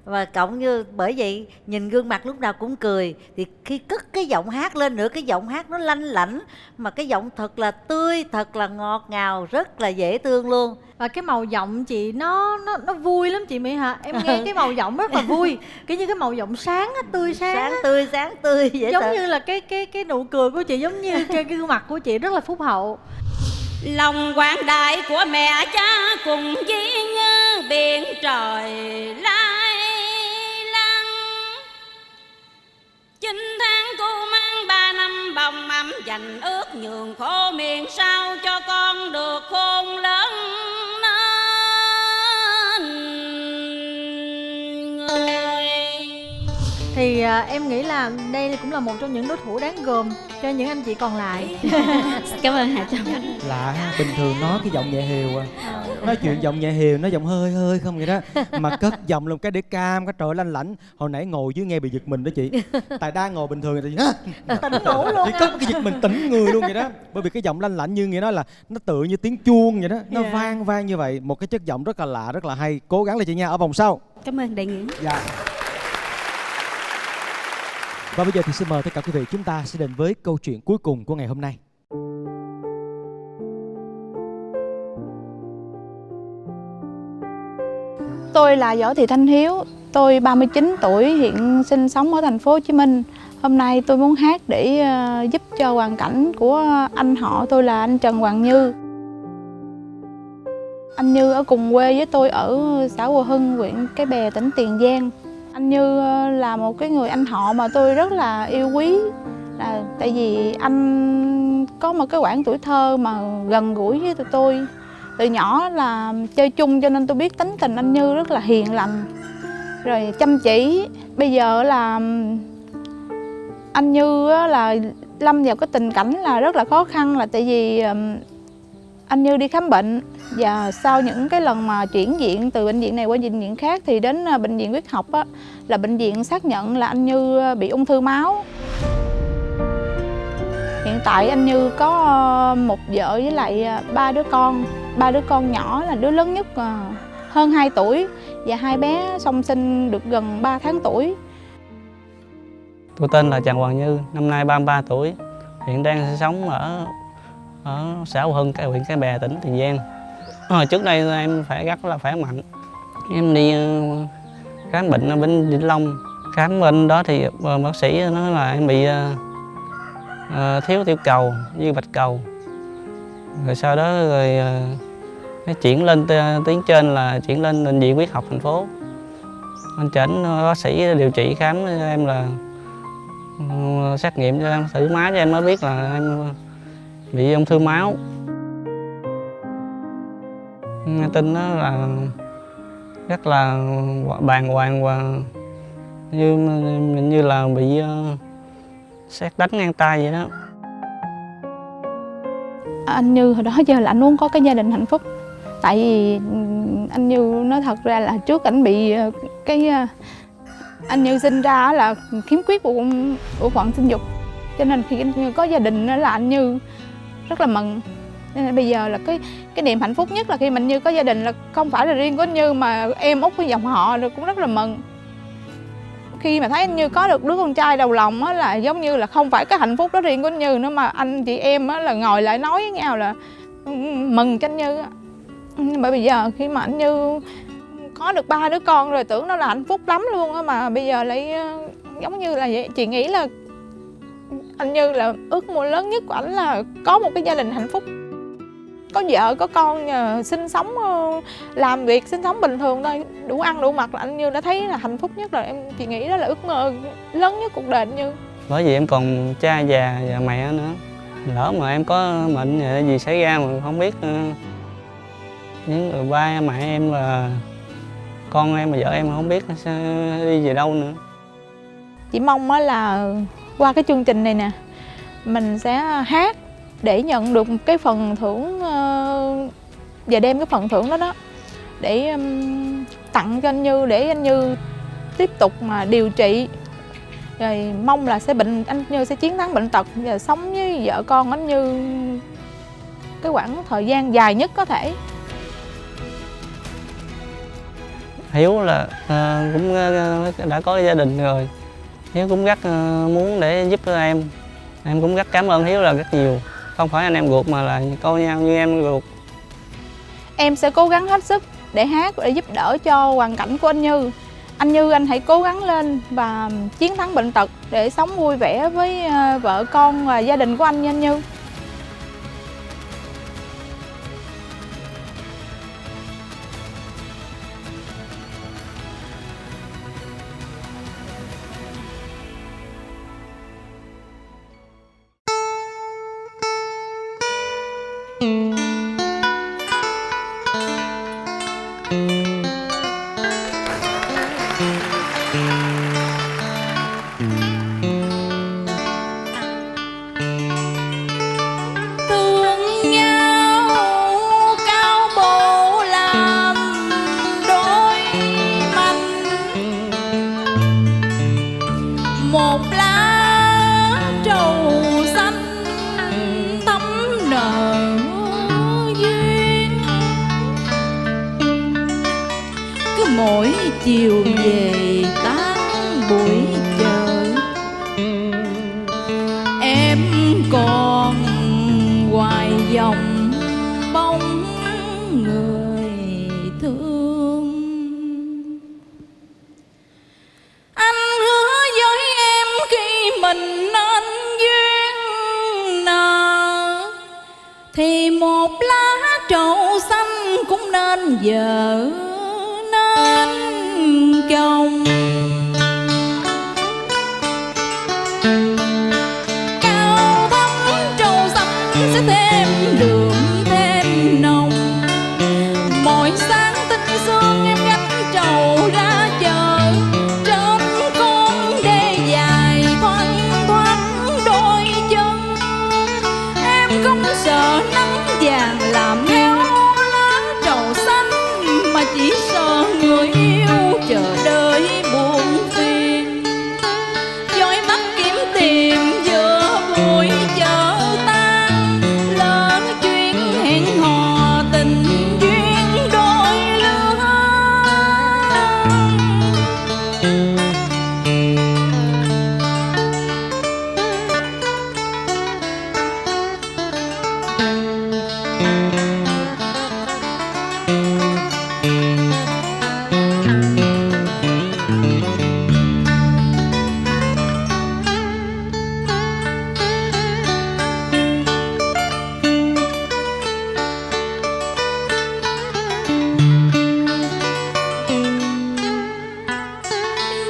Và cộng như bởi vậy nhìn gương mặt lúc nào cũng cười, thì khi cất cái giọng hát lên nữa, cái giọng hát nó lanh lảnh, mà cái giọng thật là tươi, thật là ngọt ngào, rất là dễ thương luôn. Và cái màu giọng chị nó vui lắm chị Mỹ hả? Em nghe cái màu giọng rất là vui, kiểu như cái màu giọng sáng á, tươi sáng tươi dễ giống sợ. như là cái nụ cười của chị, giống như cái gương mặt của chị rất là phúc hậu. Lòng quảng đại của mẹ cha cùng ví như biển trời lai lăng. 9 tháng cô mang 3 năm bồng ấm, dành ước nhường khổ miền sau cho con được khôn lớn nên người. Thì em nghĩ là đây cũng là một trong những đối thủ đáng gờm cho những anh chị còn lại. Cảm ơn Hà Trâm. Lạ ha, bình thường nói cái giọng nhẹ hiều nói chuyện giọng nhẹ hiều, nói giọng hơi hơi không vậy đó, mà cất giọng lên cái để cam cái trời lanh lảnh. Hồi nãy ngồi dưới nghe bị giật mình đó chị, tại đang ngồi bình thường thì tỉnh ngủ luôn, thì cất cái giật mình tỉnh người luôn vậy đó, bởi vì cái giọng lanh lảnh như nghĩa nói là nó tựa như tiếng chuông vậy đó, nó vang vang như vậy, một cái chất giọng rất là lạ, rất là hay. Cố gắng lên chị nha. Ở vòng sau. Cảm ơn Đại Nghĩa. Dạ. Và bây giờ thì xin mời tất cả quý vị, chúng ta sẽ đến với câu chuyện cuối cùng của ngày hôm nay. Tôi là Võ Thị Thanh Hiếu, tôi 39 tuổi, hiện sinh sống ở thành phố Hồ Chí Minh. Hôm nay tôi muốn hát để giúp cho hoàn cảnh của anh họ tôi là anh Trần Hoàng Như. Anh Như ở cùng quê với tôi ở xã Hòa Hưng, huyện Cái Bè, tỉnh Tiền Giang. Anh Như là một cái người anh họ mà tôi rất là yêu quý, là tại vì anh có một cái quãng tuổi thơ mà gần gũi với tôi. Từ nhỏ là chơi chung cho nên tôi biết tính tình anh Như rất là hiền lành, rồi chăm chỉ. Bây giờ là anh Như là lâm vào cái tình cảnh là rất là khó khăn, là tại vì anh Như đi khám bệnh, và sau những cái lần mà chuyển viện từ bệnh viện này qua bệnh viện khác thì đến bệnh viện huyết học á, là bệnh viện xác nhận là anh Như bị ung thư máu. Hiện tại anh Như có một vợ với lại 3 đứa con. 3 đứa con nhỏ là đứa lớn nhất hơn 2 tuổi và 2 bé song sinh được gần 3 tháng tuổi. Tôi tên là Trần Hoàng Như, năm nay 33 tuổi, hiện đang sinh sống ở xã Hòa Hưng, huyện Cái Bè, tỉnh Tiền Giang. Hồi trước đây em rất là khỏe mạnh. Em đi khám bệnh ở bên Vĩnh Long. Khám bệnh đó thì bác sĩ nói là em bị thiếu tiểu cầu với bạch cầu. Rồi sau đó chuyển lên tuyến trên là chuyển lên bệnh viện huyết học thành phố. Anh chỉnh bác sĩ điều trị khám cho em là xét nghiệm cho em, thử máu cho em mới biết là em bị ung thư máu. Nghe tin đó là rất là bàng hoàng và như là bị sét đánh ngang tay vậy đó. Anh Như hồi đó giờ là anh muốn có cái gia đình hạnh phúc. Tại vì anh Như nói thật ra là trước ảnh bị cái anh Như sinh ra là khiếm khuyết bộ phận sinh dục, cho nên khi anh Như có gia đình là anh Như rất là mừng. Nên bây giờ là cái niềm hạnh phúc nhất là khi mình Như có gia đình, là không phải là riêng của anh Như mà em út với dòng họ rồi cũng rất là mừng. Khi mà thấy anh Như có được đứa con trai đầu lòng á, là giống như là không phải cái hạnh phúc đó riêng của anh Như nữa, mà anh chị em á là ngồi lại nói với nhau là mừng cho anh Như á. Bởi bây giờ khi mà anh Như có được 3 đứa con rồi tưởng nó là hạnh phúc lắm luôn á, mà bây giờ lại giống như là vậy. Chị nghĩ là anh Như là ước mơ lớn nhất của ảnh là có một cái gia đình hạnh phúc, có vợ có con, sinh sống làm việc sinh sống bình thường thôi, đủ ăn đủ mặc là anh Như đã thấy là hạnh phúc nhất rồi. Chị nghĩ đó là ước mơ lớn nhất cuộc đời anh Như. Bởi vì em còn cha già và mẹ nữa, lỡ mà em có bệnh gì xảy ra mà không biết những người ba mẹ em và con em và vợ em không biết sẽ đi về đâu nữa. Chị mong là qua cái chương trình này nè, mình sẽ hát để nhận được một cái phần thưởng và đem cái phần thưởng đó để tặng cho anh Như, để anh Như tiếp tục mà điều trị, rồi mong là anh Như sẽ chiến thắng bệnh tật và sống với vợ con anh Như cái quãng thời gian dài nhất có thể. Hiếu là cũng đã có gia đình rồi, Hiếu cũng rất muốn để giúp cho em cũng rất cảm ơn Hiếu là rất nhiều, không phải anh em ruột mà là coi nhau như em ruột. Em sẽ cố gắng hết sức để hát, để giúp đỡ cho hoàn cảnh của anh Như. Anh Như, anh hãy cố gắng lên và chiến thắng bệnh tật để sống vui vẻ với vợ con và gia đình của anh nha anh Như. Thương nhau cao bộ làm đôi manh, một lá trầu xanh thắm nở duyên. Cứ mỗi chiều về tan buổi chợ, em còn hoài dòng bóng người thương. Anh hứa với em khi mình nên duyên nợ, thì một lá trầu xanh cũng nên vợ nên chồng. Cao thắm trầu xanh sẽ thêm đường thêm nồng, mỗi sáng tinh sương em gánh trầu ra chợ, trên con đê dài thoăn thoắt đôi chân. Em không sợ nắng vàng làm héo lá trầu xanh, mà chỉ sợ người yêu chờ đợi buồn phiền. Dõi mắt kiếm tìm vừa vui chợ tan, lỡ chuyện hẹn hò tình duyên đôi lứa.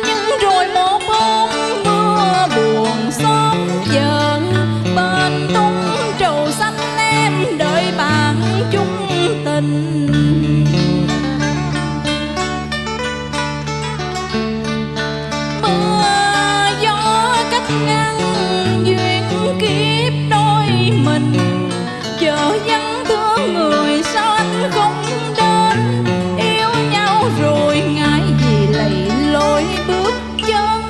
Nhưng rồi một hôm mưa buồn xóm chợ, bên tung trầu xanh em đợi bạn chung tình. Mưa gió cách ngăn duyên kiếp đôi mình, chờ vắng thương người sao anh không đến. Yêu nhau rồi ngại gì lầy lội bước chân,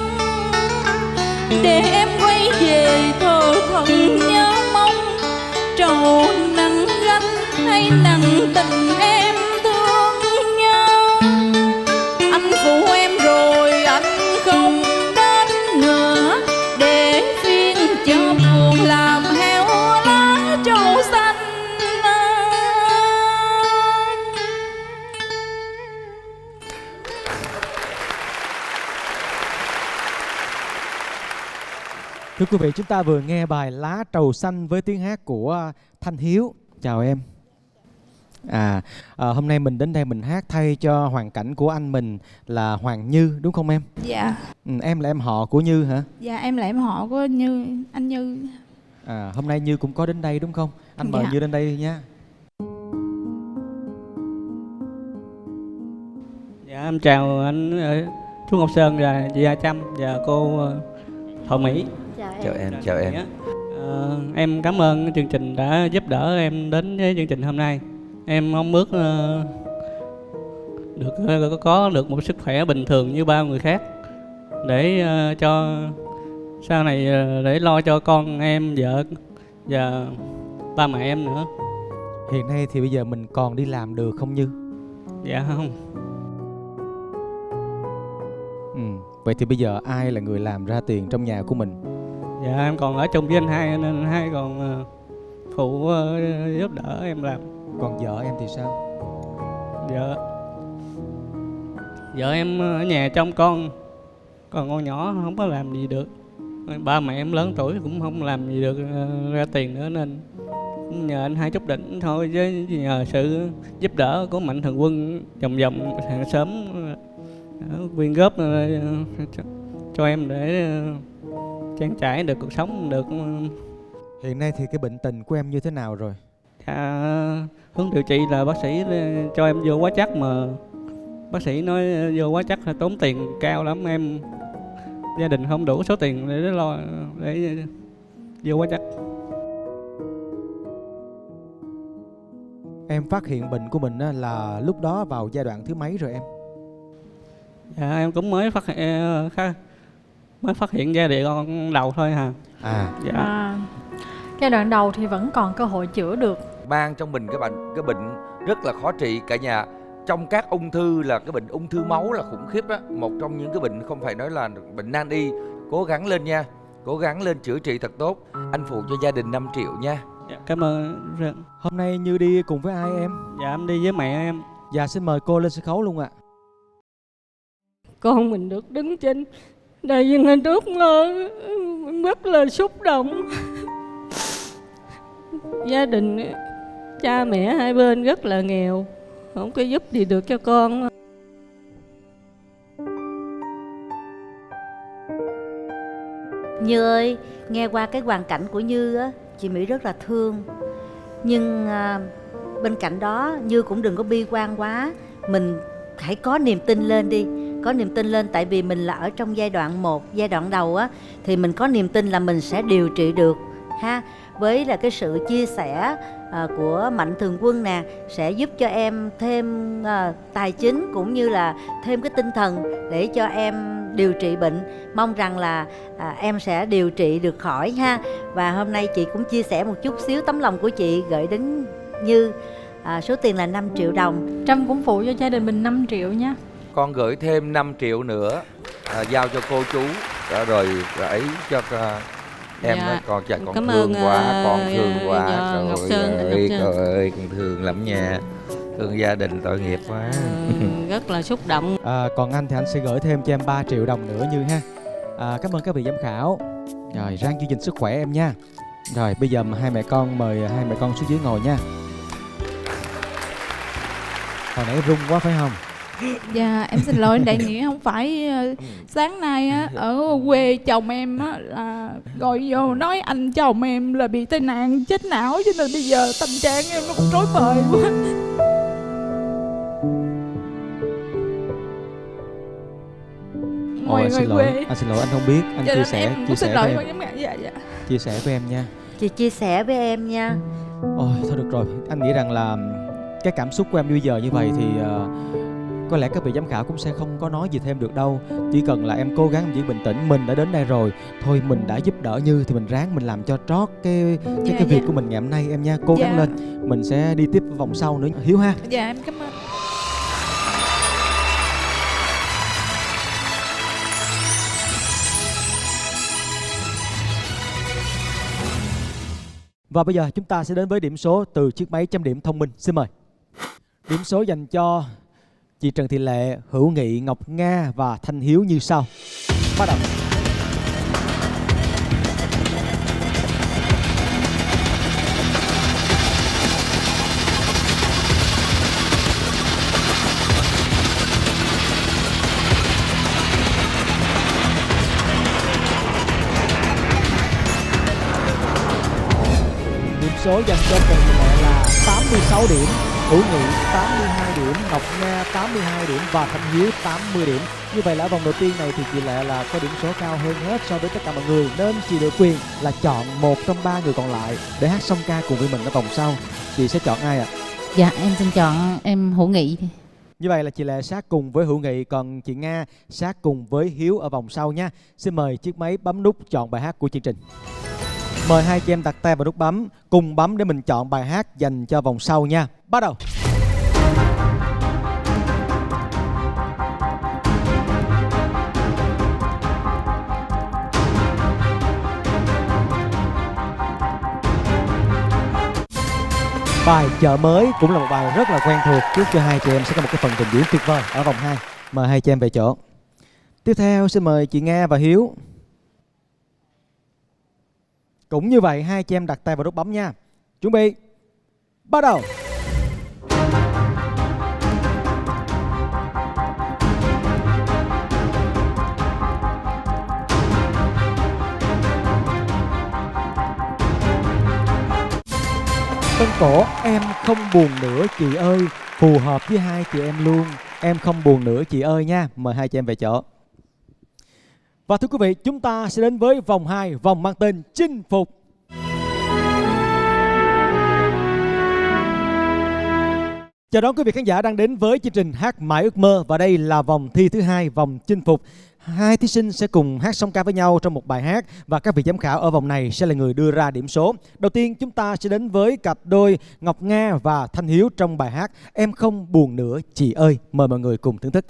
để em quay về thờ thần nhớ mong. Trầu nặng gánh hay nặng tình em thương nhau, anh phụ em rồi anh không đến nữa, để phiên cho buồn làm héo lá trầu xanh. Thưa quý vị, chúng ta vừa nghe bài Lá Trầu Xanh với tiếng hát của Thanh Hiếu. Chào em. Hôm nay mình đến đây mình hát thay cho hoàn cảnh của anh mình là Hoàng Như, đúng không em? Dạ. Em là em họ của Như hả? Dạ, em là em họ của Như, anh Như. Hôm nay Như cũng có đến đây đúng không? Anh mời Như đến đây nha. Dạ, em chào anh chú Ngọc Sơn và chị Hà Trâm và cô Thọ Mỹ. Chào em. Em cảm ơn chương trình đã giúp đỡ em đến với chương trình hôm nay. Em mong ước có được một sức khỏe bình thường như bao người khác để cho sau này để lo cho con em, vợ và ba mẹ em nữa. Hiện nay thì bây giờ mình còn đi làm được không Như? Dạ không. Vậy thì bây giờ ai là người làm ra tiền trong nhà của mình? Dạ em còn ở chung với anh hai nên anh hai còn phụ giúp đỡ em làm. Còn vợ em thì sao? Vợ em ở nhà trông con, còn con nhỏ không có làm gì được. Ba mẹ em lớn tuổi cũng không làm gì được ra tiền nữa nên nhờ anh hai chút đỉnh thôi, với nhờ sự giúp đỡ của Mạnh Thường Quân vòng hàng xóm quyên góp cho em để trang trải được cuộc sống được. Hiện nay thì cái bệnh tình của em như thế nào rồi? Hướng điều trị là bác sĩ cho em vô hóa chất, mà bác sĩ nói vô hóa chất là tốn tiền cao lắm, em gia đình không đủ số tiền để lo để vô hóa chất. Em phát hiện bệnh của mình là lúc đó vào giai đoạn thứ mấy rồi em? Dạ em cũng mới phát hiện giai đoạn đầu thôi hả? Giai đoạn đầu thì vẫn còn cơ hội chữa được. Mang trong mình cái bệnh rất là khó trị cả nhà. Trong các ung thư là cái bệnh ung thư máu là khủng khiếp á, một trong những cái bệnh không phải nói là bệnh nan y. Cố gắng lên nha, cố gắng lên chữa trị thật tốt. Anh phụ cho gia đình 5 triệu nha. Dạ, cảm ơn. Hôm nay Như đi cùng với ai em? Dạ em đi với mẹ em. Dạ xin mời cô lên sân khấu luôn ạ. Con mình được đứng trên đây nhưng anh ước mơ rất là xúc động. Gia đình cha mẹ hai bên rất là nghèo, không có giúp gì được cho con. Như ơi, nghe qua cái hoàn cảnh của Như á, chị Mỹ rất là thương. Nhưng bên cạnh đó Như cũng đừng có bi quan quá. Mình hãy có niềm tin lên đi. Có niềm tin lên, tại vì mình là ở trong giai đoạn 1, giai đoạn đầu á, thì mình có niềm tin là mình sẽ điều trị được ha. Với là cái sự chia sẻ của Mạnh Thường Quân nè, sẽ giúp cho em thêm tài chính cũng như là thêm cái tinh thần để cho em điều trị bệnh. Mong rằng là em sẽ điều trị được khỏi ha. Và hôm nay chị cũng chia sẻ một chút xíu tấm lòng của chị gửi đến Như, số tiền là 5 triệu đồng. Trâm cũng phụ cho gia đình mình 5 triệu nha. Con gửi thêm 5 triệu nữa, giao cho cô chú rồi ấy cho em. Dạ, con cảm thương ơn, quá, con thương quá. Ngọc Sơn, Trời ơi, con thương lắm nha. Thương gia đình tội nghiệp quá. Rất là xúc động. Còn anh thì anh sẽ gửi thêm cho em 3 triệu đồng nữa Như ha. Cảm ơn các vị giám khảo. Rồi ráng giữ gìn sức khỏe em nha. Rồi bây giờ hai mẹ con mời hai mẹ con xuống dưới ngồi nha. Hồi nãy rung quá phải không? Dạ em xin lỗi, đại nghĩa không phải sáng nay á, ở quê chồng em á là gọi vô nói anh chồng em là bị tai nạn chết não, cho nên bây giờ tâm trạng em nó cũng rối bời quá. Anh xin lỗi, anh không biết, anh chia sẻ với em. Dạ. Chia sẻ với em nha. Chị chia sẻ với em nha. Ôi thôi được rồi, anh nghĩ rằng là cái cảm xúc của em bây giờ như vậy thì có lẽ các vị giám khảo cũng sẽ không có nói gì thêm được đâu. Chỉ cần là em cố gắng giữ bình tĩnh. Mình đã đến đây rồi, thôi mình đã giúp đỡ Như thì mình ráng mình làm cho trót cái việc của mình ngày hôm nay em nha. Cố gắng lên, mình sẽ đi tiếp vòng sau nữa Hiếu ha. Dạ em cảm ơn. Và bây giờ chúng ta sẽ đến với điểm số từ chiếc máy chấm điểm thông minh. Xin mời. Điểm số dành cho chị Trần Thị Lệ, Hữu Nghị, Ngọc Nga và Thanh Hiếu như sau. Bắt đầu. số dành cho Trần Thị Lệ là 86 điểm, Hữu Nghị 82 điểm, Ngọc Nga 82 điểm và Thanh Hiếu 80 điểm. Như vậy là ở vòng đầu tiên này thì chị Lệ là có điểm số cao hơn hết so với tất cả mọi người, nên chị được quyền là chọn một trong 3 người còn lại để hát song ca cùng với mình ở vòng sau. Chị sẽ chọn ai ạ? Dạ em xin chọn em Hữu Nghị. Như vậy là chị Lệ sát cùng với Hữu Nghị, còn chị Nga sát cùng với Hiếu ở vòng sau nha. Xin mời chiếc máy bấm nút chọn bài hát của chương trình. Mời hai chị em đặt tay vào nút bấm, cùng bấm để mình chọn bài hát dành cho vòng sau nha. Bắt đầu. Bài Chợ Mới cũng là một bài rất là quen thuộc. Chúc cho hai chị em sẽ có một cái phần trình diễn tuyệt vời ở vòng 2. Mời hai chị em về chỗ. Tiếp theo xin mời chị Nga và Hiếu. Cũng như vậy, hai chị em đặt tay vào nút bấm nha. Chuẩn bị, bắt đầu. Tân cổ Em Không Buồn Nữa Chị Ơi phù hợp với hai chị em luôn. Em Không Buồn Nữa Chị Ơi nha. Mời hai chị em về chỗ. Và thưa quý vị, chúng ta sẽ đến với vòng 2, vòng mang tên Chinh Phục. Chào đón quý vị khán giả đang đến với chương trình Hát Mãi Ước Mơ. Và đây là vòng thi thứ 2, vòng chinh phục. Hai thí sinh sẽ cùng hát song ca với nhau trong một bài hát. Và các vị giám khảo ở vòng này sẽ là người đưa ra điểm số. Đầu tiên chúng ta sẽ đến với cặp đôi Ngọc Nga và Thanh Hiếu trong bài hát Em Không Buồn Nữa Chị Ơi. Mời mọi người cùng thưởng thức.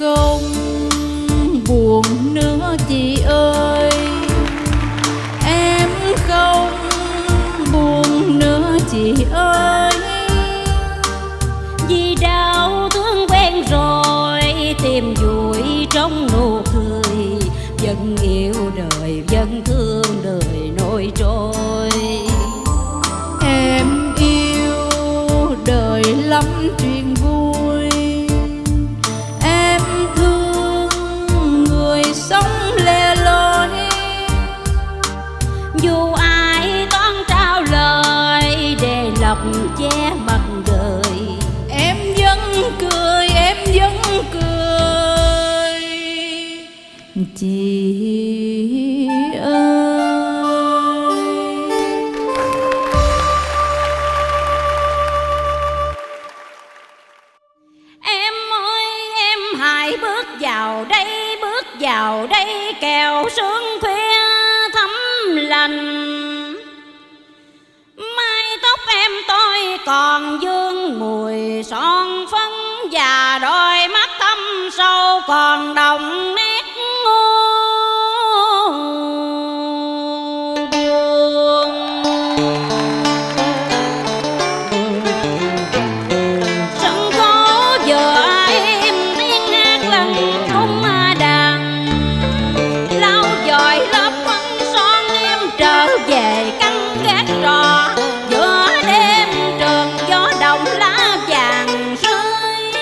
Không buồn nữa chị ơi, em không buồn nữa chị ơi, vì đau thương quen rồi tìm vui trong nụ cười, vẫn yêu đời vẫn thương đời nổi trôi. Em yêu đời lắm chuyện vui, em thương người sống lẻ loi, dù ai toan trao lời để lọc che mặt đời, em vẫn cười, em vẫn cười chị ơi. Em ơi em hãy bước vào đây kẻo sương khuya thấm lành, mái tóc em tôi còn vương mùi son phấn, và đôi mắt thâm sâu còn đồng nét sân khấu vừa im tiếng hát lần cung đàn, lau dọi lớp phấn son em trở về căn gác trò, giữa đêm trường gió đồng lá vàng rơi,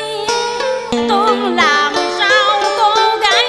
tuôn làm sao cô gái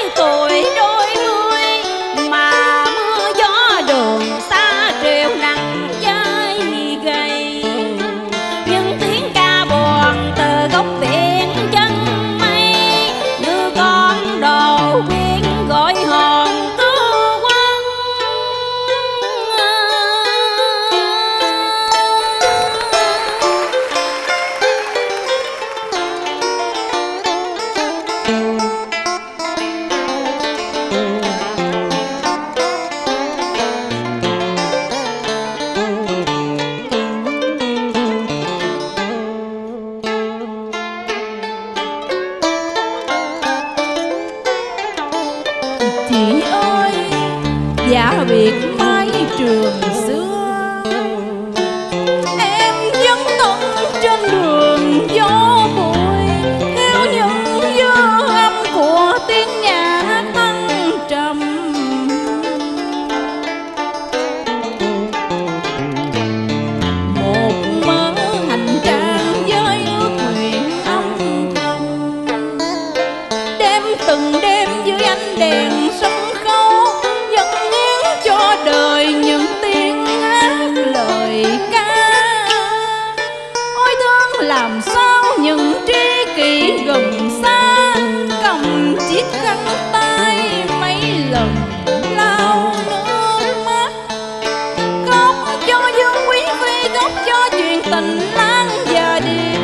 giả biệt mái trường xưa. Em vẫn tận trên đường gió bụi, theo những dư âm của tiếng nhạc thăng trầm. Một mớ hành trang với ước nguyện âm thầm, đêm từng đêm dưới ánh đèn sân khấu, dâng hiến cho đời những tiếng hát lời ca. Ôi thương làm sao những tri kỷ gần xa, cầm chiếc khăn tay mấy lần lau nước mắt. Khóc cho Dương Quý Phi, khóc cho chuyện tình Lan và Điệp,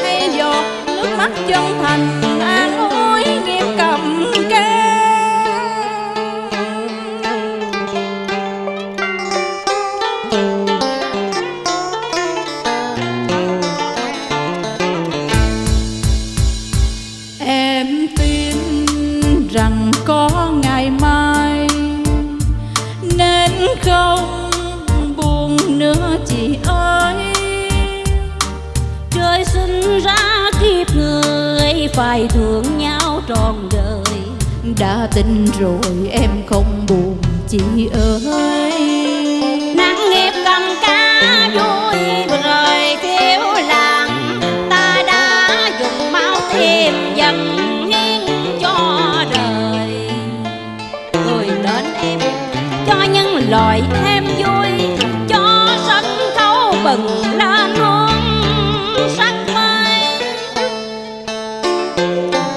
hay giọt nước mắt chân thành an ủi nghiệp cầm ca. Em tin rằng có ngày mai, nên không buồn nữa chị ơi. Trời sinh ra kiếp người, phải thương nhau trọn đời. Đã tin rồi em không buồn chị ơi. Nắng nghiệp cầm cá vui rời phiêu lãng, ta đã dùng máu thêm dần hiến cho đời. Gửi đến em cho những lời thêm vui, cho sân khấu bừng lên hương sắc mây,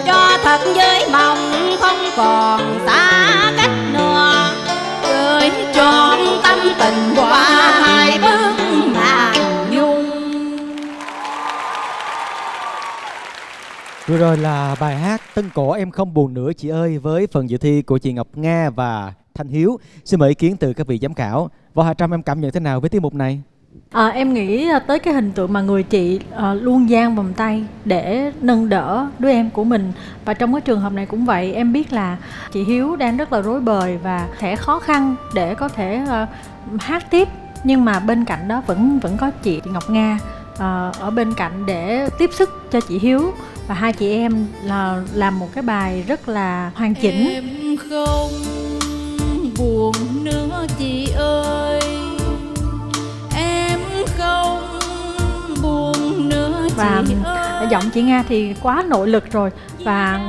cho thật với mộng không còn xa cách nữa. Gửi trọn tâm tình qua hai bức màn nhung. Vừa rồi là bài hát Tân Cổ Em Không Buồn Nữa Chị Ơi với phần dự thi của chị Ngọc Nga và Thanh Hiếu. Xin mời ý kiến từ các vị giám khảo. Võ Hà Trâm, em cảm nhận thế nào với tiết mục này? Em nghĩ tới cái hình tượng mà người chị luôn dang vòng tay để nâng đỡ đứa em của mình. Và trong cái trường hợp này cũng vậy, em biết là chị Hiếu đang rất là rối bời và sẽ khó khăn để có thể hát tiếp. Nhưng mà bên cạnh đó vẫn có chị Ngọc Nga ở bên cạnh để tiếp sức cho chị Hiếu. Và hai chị em là làm một cái bài rất là hoàn chỉnh. Em không buồn nữa chị ơi, em không buồn nữa Và chị ơi. giọng chị Nga thì quá nội lực rồi. Và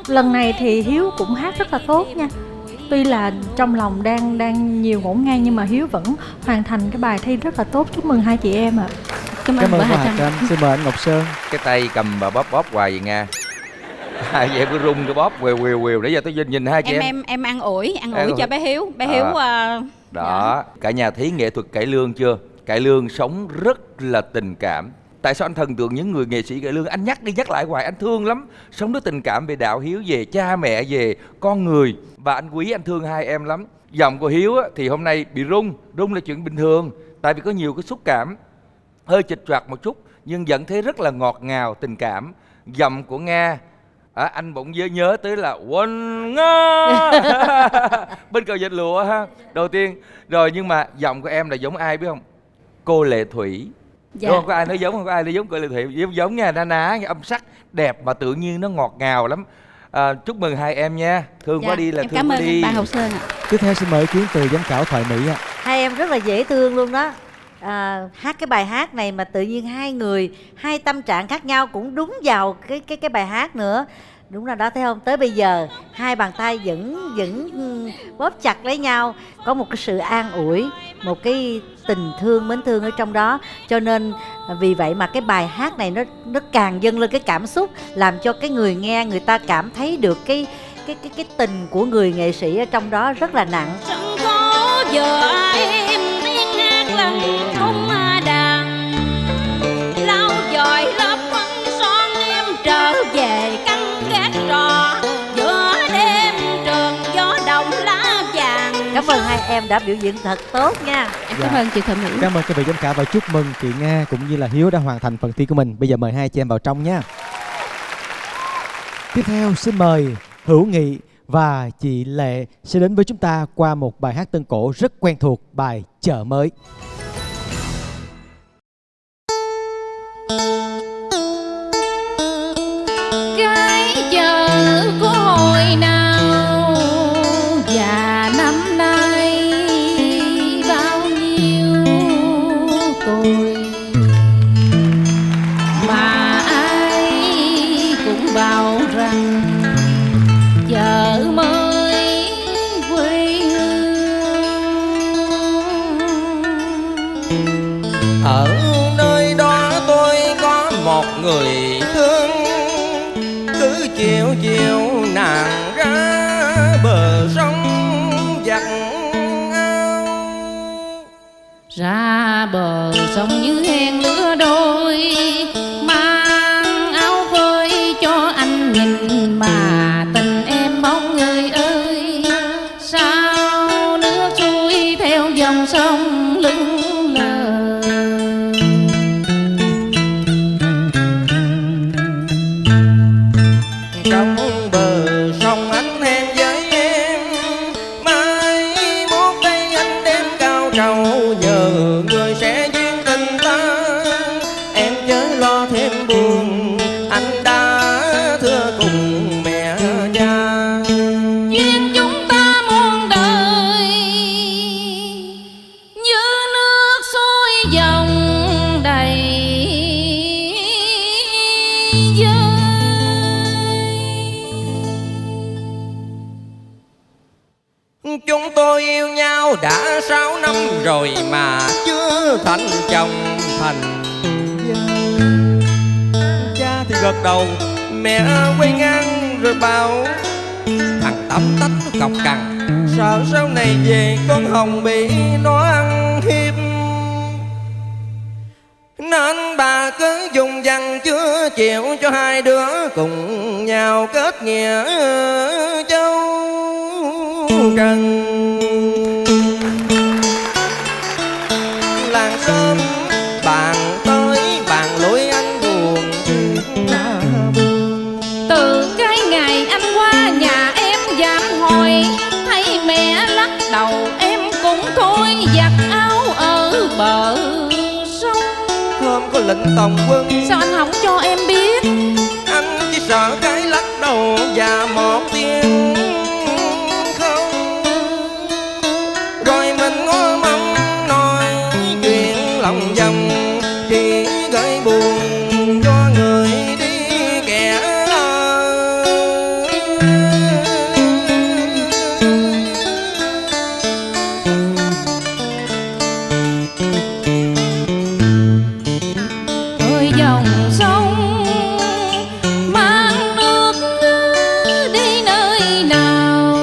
lần này thì Hiếu cũng hát rất là tốt nha. Tuy là trong lòng đang nhiều ngổn ngang nhưng mà Hiếu vẫn hoàn thành cái bài thi rất là tốt. Chúc mừng hai chị em ạ. Cảm ơn Võ Hà Trâm. Xin mời anh Ngọc Sơn. Cái tay cầm và bóp hoài vậy Nga. Hai chị em cứ rung cái bóp quều để giờ tôi nhìn hai chị em. Em ăn ủi cho bé Hiếu. Bé Hiếu đó, cả nhà thấy nghệ thuật cải lương chưa? Cải lương sống rất là tình cảm. Tại sao anh thần tượng những người nghệ sĩ cải lương? Anh nhắc đi nhắc lại hoài, anh thương lắm. Sống rất tình cảm về đạo hiếu, về cha mẹ, về con người. Và anh quý, anh thương hai em lắm. Giọng của Hiếu thì hôm nay bị rung là chuyện bình thường. Tại vì có nhiều cái xúc cảm, hơi chịch choạc một chút, nhưng vẫn thấy rất là ngọt ngào, tình cảm. Giọng của Nga, anh bỗng nhớ tới là Quân Nga bên cầu Dệt Lụa ha, đầu tiên. Rồi nhưng mà giọng của em là giống ai biết không? Cô Lệ Thủy. Dạ. Đúng không? Có ai nói giống không? Có ai nói giống cô Lệ Thủy? Giống nha, ná âm sắc đẹp mà tự nhiên nó ngọt ngào lắm. Chúc mừng hai em nha. Thương quá đi là em thương cảm quá ơn đi. bạn Hậu Sơn ạ. Tiếp theo xin mời ý kiến từ giám khảo Thoại Mỹ ạ. Hai em rất là dễ thương luôn đó. Hát cái bài hát này mà tự nhiên hai người, hai tâm trạng khác nhau cũng đúng vào cái bài hát nữa. Đúng là đó, thấy không? Tới bây giờ hai bàn tay vẫn bóp chặt lấy nhau, có một cái sự an ủi, một cái tình thương, mến thương ở trong đó. Cho nên vì vậy mà cái bài hát này nó càng dâng lên cái cảm xúc, làm cho cái người nghe người ta cảm thấy được cái tình của người nghệ sĩ ở trong đó rất là nặng. Sân khấu giờ em tiếng hát lần cung đàn, lau dòi lớp phấn son em trở về căn gác trò giữa đêm trường gió đồng lá vàng. Cảm ơn hai em đã biểu diễn thật tốt nha. Em cảm ơn chị Thoại Mỹ. Cảm ơn các vị giám khảo và chúc mừng chị Nga cũng như là Hiếu đã hoàn thành phần thi của mình. Bây giờ mời hai chị em vào trong nha. Tiếp theo xin mời Hữu Nghị và chị Lệ sẽ đến với chúng ta qua một bài hát tân cổ rất quen thuộc, bài Chợ Mới. Cái chợ của hồi nào và năm nay bao nhiêu tuổi mà ai cũng bảo rằng chợ mới quê hương. Ở nơi đó tôi có một người thương, cứ chiều chiều nàng ra bờ sông giặt áo. Ra bờ sông như hẹn lứa đôi, mang áo phơi cho anh nhìn mà tình em mong người ơi. Sao nước xuôi theo dòng sông lững lờ. Trong bờ sông anh hẹn với em, mai mốt đây anh đem cao trầu nhờ người sẽ duyên tình ta. Em chớ lo thêm buồn, anh đã thưa cùng mẹ cha. Duyên chúng ta muôn đời như nước xuôi dòng đầy dơi. Chúng tôi yêu nhau đã 6 năm rồi mà chưa thành chồng thành vợ. Cha thì gật đầu, mẹ quay ngang rồi bảo thằng tấm tách cọc cằn, sợ sau này về con Hồng bị nó ăn hiếp. Nên bà cứ dùng dằn chưa chịu cho hai đứa cùng nhau kết nghĩa châu trần. Làng sớm bàn tới bàn lui anh buồn ra buồn. Từ cái ngày anh qua nhà em dám hỏi, thấy mẹ lắc đầu em cũng thôi giặt áo ở bờ sông. Hôm có lệnh tòng quân, sao anh không cho em biết? Anh chỉ sợ cái lắc đầu và một tiếng không. Rồi mình ngó mong nói chuyện lòng vòng, chỉ gây buồn cho người đi kẻ Ơi dòng sông mang nước đi nơi nào,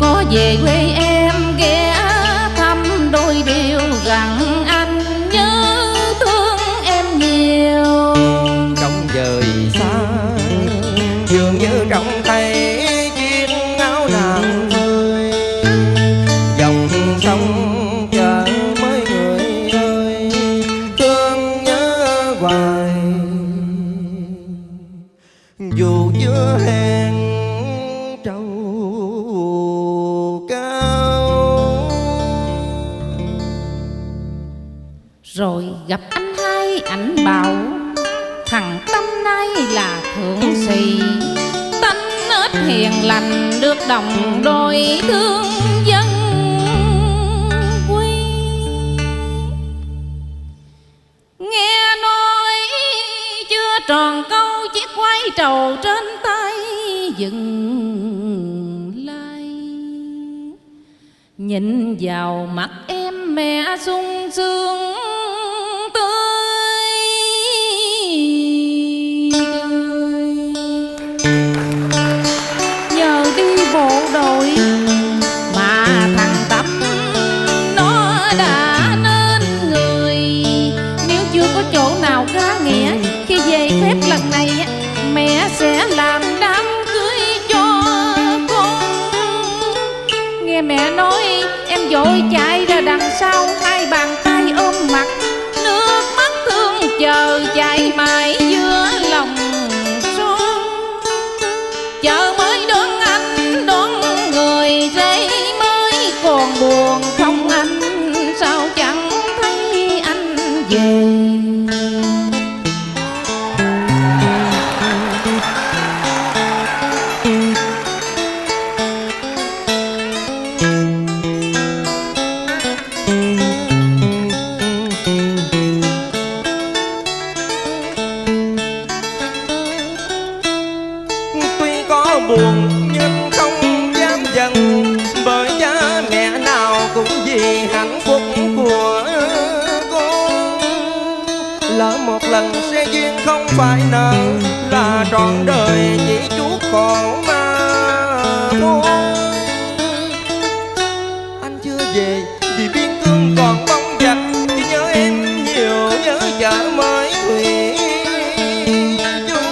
có về quê em ghé thăm đôi điều rằng anh nhớ thương em nhiều. trong dời xa, dường như trong tay chiếc áo nàng phơi. Dòng sông chợ mới người ơi, thương nhớ hoài dù chưa hẹn trầu cao. Rồi gặp anh hai, ảnh bảo thằng Tâm nay là thượng sĩ, tánh nết hiền lành, được đồng đôi thương dân quý. Nghe nói chưa tròn câu chiếc quay trầu trên tay dừng lại, nhìn vào mắt em mẹ sung sướng tươi cười. Nhờ đi bộ đội mà thằng Tâm nó đã nên người. Nếu chưa có chỗ nào khá nghĩa, khi về phép lần này mẹ sẽ làm đám cưới cho con. Nghe mẹ nói em vội chạy ra đằng sau, hai bàn tay ôm mặt, nước mắt thương chờ chạy mãi giữa lòng son. Chợ mới đón anh đôi buồn nhưng không dám dần, bởi cha mẹ nào cũng vì hạnh phúc của con. Lỡ một lần sẽ duyên không phải nợ, là trọn đời chỉ chuốc khổ mà thôi. Anh chưa về vì biên cương còn bóng giặc, chỉ nhớ em nhiều, nhớ vợ mới thủy chung.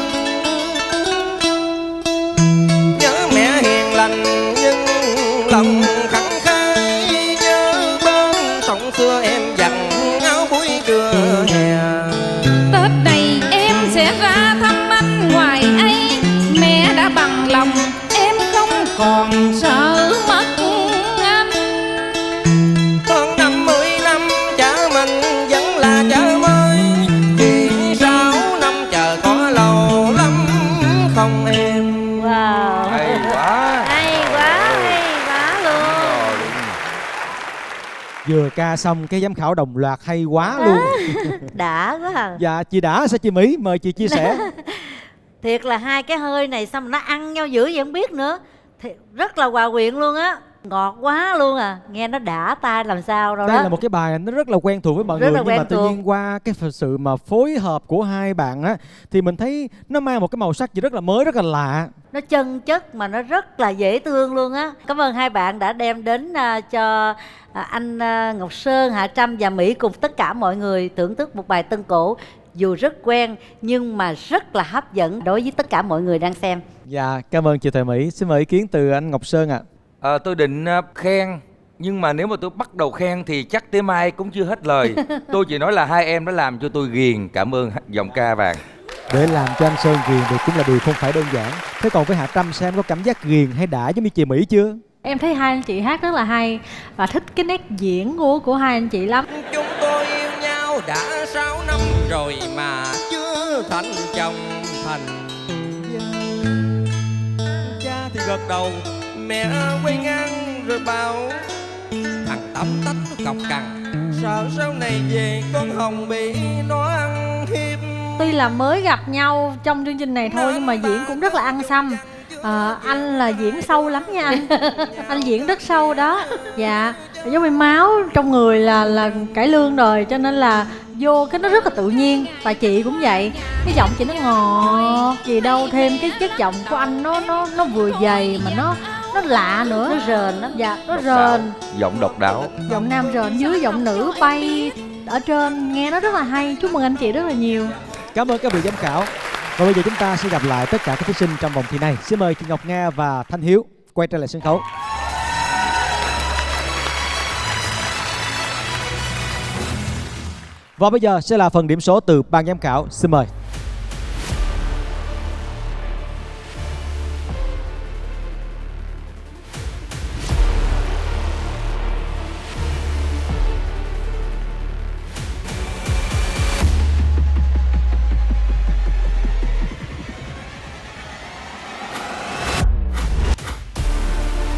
Nhớ mẹ hiền lành nhưng lòng khẳng khái, nhớ bên sông xưa em giặt áo buổi trưa hè. Tết này em sẽ ra thăm anh ngoài ấy, mẹ đã bằng lòng em không còn sợ mất anh. Hơn 50 năm cha mình vẫn là cha mới, vì 6 năm chờ có lâu lắm không em. Wow, Hay quá. hay quá luôn. Vừa ca xong cái giám khảo đồng loạt hay quá luôn. Đã quá à. Dạ chị đã, sao chị Mỹ mời chị chia sẻ. Thiệt là hai cái hơi này sao mà nó ăn nhau dữ vậy không biết nữa. Rất là hòa quyện luôn á. Ngọt quá luôn à. Nghe nó đã tai làm sao đâu đó. Đây là một cái bài nó rất là quen thuộc với mọi Rất người, là nhưng mà quen tự thuộc. nhiên qua cái sự mà phối hợp của hai bạn á thì mình thấy nó mang một cái màu sắc gì rất là mới, rất là lạ. Nó chân chất mà nó rất là dễ thương luôn á. Cảm ơn hai bạn đã đem đến cho anh Ngọc Sơn, Hạ Trâm và Mỹ cùng tất cả mọi người thưởng thức một bài tân cổ dù rất quen nhưng mà rất là hấp dẫn đối với tất cả mọi người đang xem. Dạ, cảm ơn chị Thoại Mỹ. Xin mời ý kiến từ anh Ngọc Sơn ạ. Tôi định khen, nhưng mà nếu mà tôi bắt đầu khen thì chắc tới mai cũng chưa hết lời. Tôi chỉ nói là hai em đã làm cho tôi ghiền. Cảm ơn giọng ca vàng. Để làm cho anh Sơn ghiền được cũng là điều không phải đơn giản. Thế còn với Hạ Trâm, xem có cảm giác ghiền hay đã giống như chị Mỹ chưa? Em thấy hai anh chị hát rất là hay và thích cái nét diễn của hai anh chị lắm. Chúng tôi yêu nhau đã 6 năm rồi mà chưa thành chồng thành vợ. Cha thì gật đầu, mẹ quay ngang rồi bảo thằng tấm tách nó cọc cằn, sợ sau này về con Hồng bị nó ăn hiếp. Tuy là mới gặp nhau trong chương trình này thôi nhưng mà diễn cũng rất là ăn xăm. Anh là diễn sâu lắm nha anh. Anh diễn rất sâu đó. Dạ, giống như máu trong người là cải lương rồi, cho nên là vô cái nó rất là tự nhiên. Và chị cũng vậy, cái giọng chị nó ngọt gì đâu, thêm cái chất giọng của anh nó vừa dày mà nó lạ nữa. Nó rền lắm. Dạ, nó rền. Giọng độc đáo. Giọng nam rền dưới, giọng nữ bay ở trên, nghe nó rất là hay. Chúc mừng anh chị rất là nhiều. Cảm ơn các vị giám khảo. Và bây giờ chúng ta sẽ gặp lại tất cả các thí sinh trong vòng thi này. Xin mời chị Ngọc Nga và Thanh Hiếu quay trở lại sân khấu. Và bây giờ sẽ là phần điểm số từ ban giám khảo. Xin mời.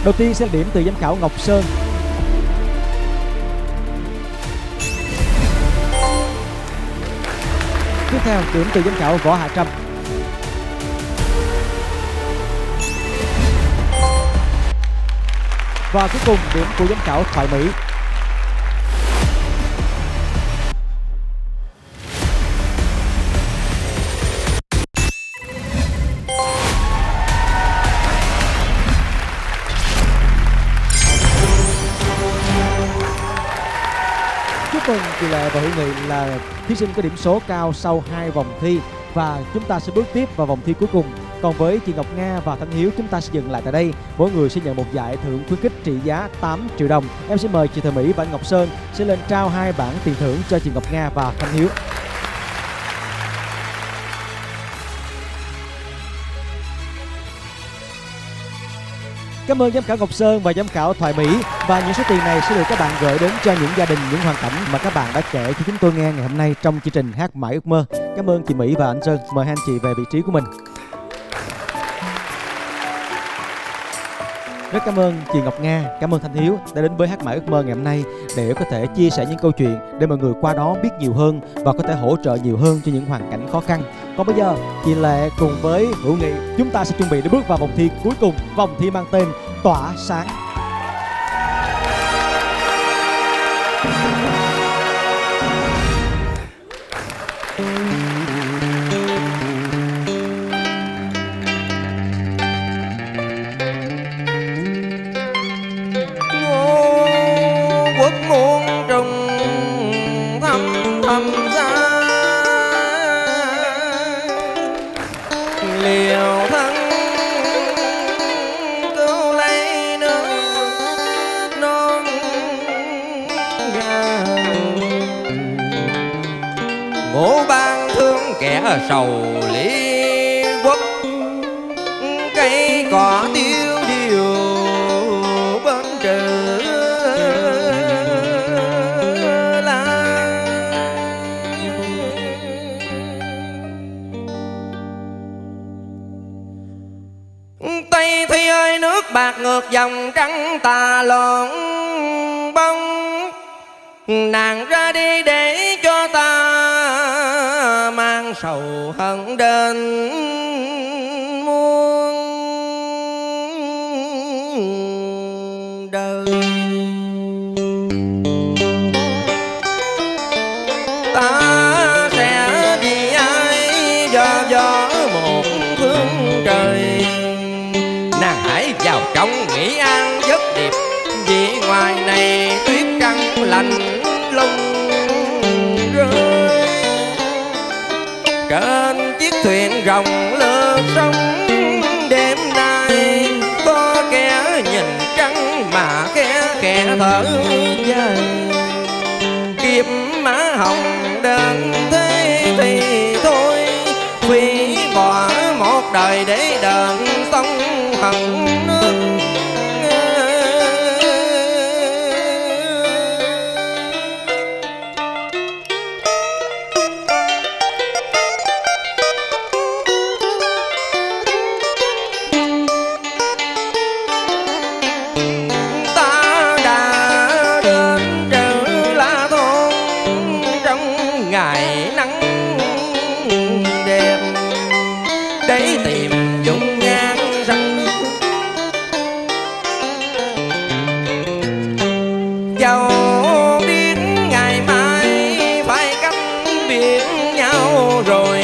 Đầu tiên sẽ là điểm từ giám khảo Ngọc Sơn. Tiếp theo điểm từ giám khảo Võ Hạ Trâm. Và cuối cùng điểm của giám khảo Thoại Mỹ. Chúc mừng chị Lệ và Hữu Nghị là thí sinh có điểm số cao sau 2 vòng thi. Và chúng ta sẽ bước tiếp vào vòng thi cuối cùng. Còn với chị Ngọc Nga và Thanh Hiếu, chúng ta sẽ dừng lại tại đây. Mỗi người sẽ nhận một giải thưởng khuyến khích trị giá 8 triệu đồng. Em sẽ mời chị Thoại Mỹ và anh Ngọc Sơn sẽ lên trao 2 bảng tiền thưởng cho chị Ngọc Nga và Thanh Hiếu. Cảm ơn giám khảo Ngọc Sơn và giám khảo Thoại Mỹ. Và những số tiền này sẽ được các bạn gửi đến cho những gia đình, những hoàn cảnh mà các bạn đã kể cho chúng tôi nghe ngày hôm nay trong chương trình Hát Mãi Ước Mơ. Cảm ơn chị Mỹ và anh Sơn. Mời hai anh chị về vị trí của mình. Rất cảm ơn chị Ngọc Nga, cảm ơn Thanh Hiếu đã đến với Hát Mãi Ước Mơ ngày hôm nay để có thể chia sẻ những câu chuyện để mọi người qua đó biết nhiều hơn và có thể hỗ trợ nhiều hơn cho những hoàn cảnh khó khăn. Còn bây giờ chị Lệ cùng với Hữu Nghị chúng ta sẽ chuẩn bị để bước vào vòng thi cuối cùng, vòng thi mang tên Tỏa Sáng. Quốc muôn trùng thăm thầm xa, liều thân cứu lấy nước non gà. Ngũ ban thương kẻ sầu lý quốc, cây cỏ tiêu điều bên trời. Tây Thi ơi nước bạc ngược dòng trắng tà loạn bông, nàng ra đi để cho ta mang sầu hận đến muôn đời. Ta sẽ vì ai gió một phương trời, nàng hãy vào trong nghỉ an giấc điệp, vì ngoài này tuyết trắng lạnh lùng rơi. Trên chiếc thuyền rồng lơ sông đêm nay, có kẻ nhìn trăng mà kẻ thở dài. Kiếp má hồng đến thế thì thôi, phi bỏ một đời để đền sông hận nước. Ta đã đến Trừ La Thôn trong ngày nắng đẹp, để tìm dung nhan răng. Dẫu biết ngày mai phải cách biệt nhau rồi,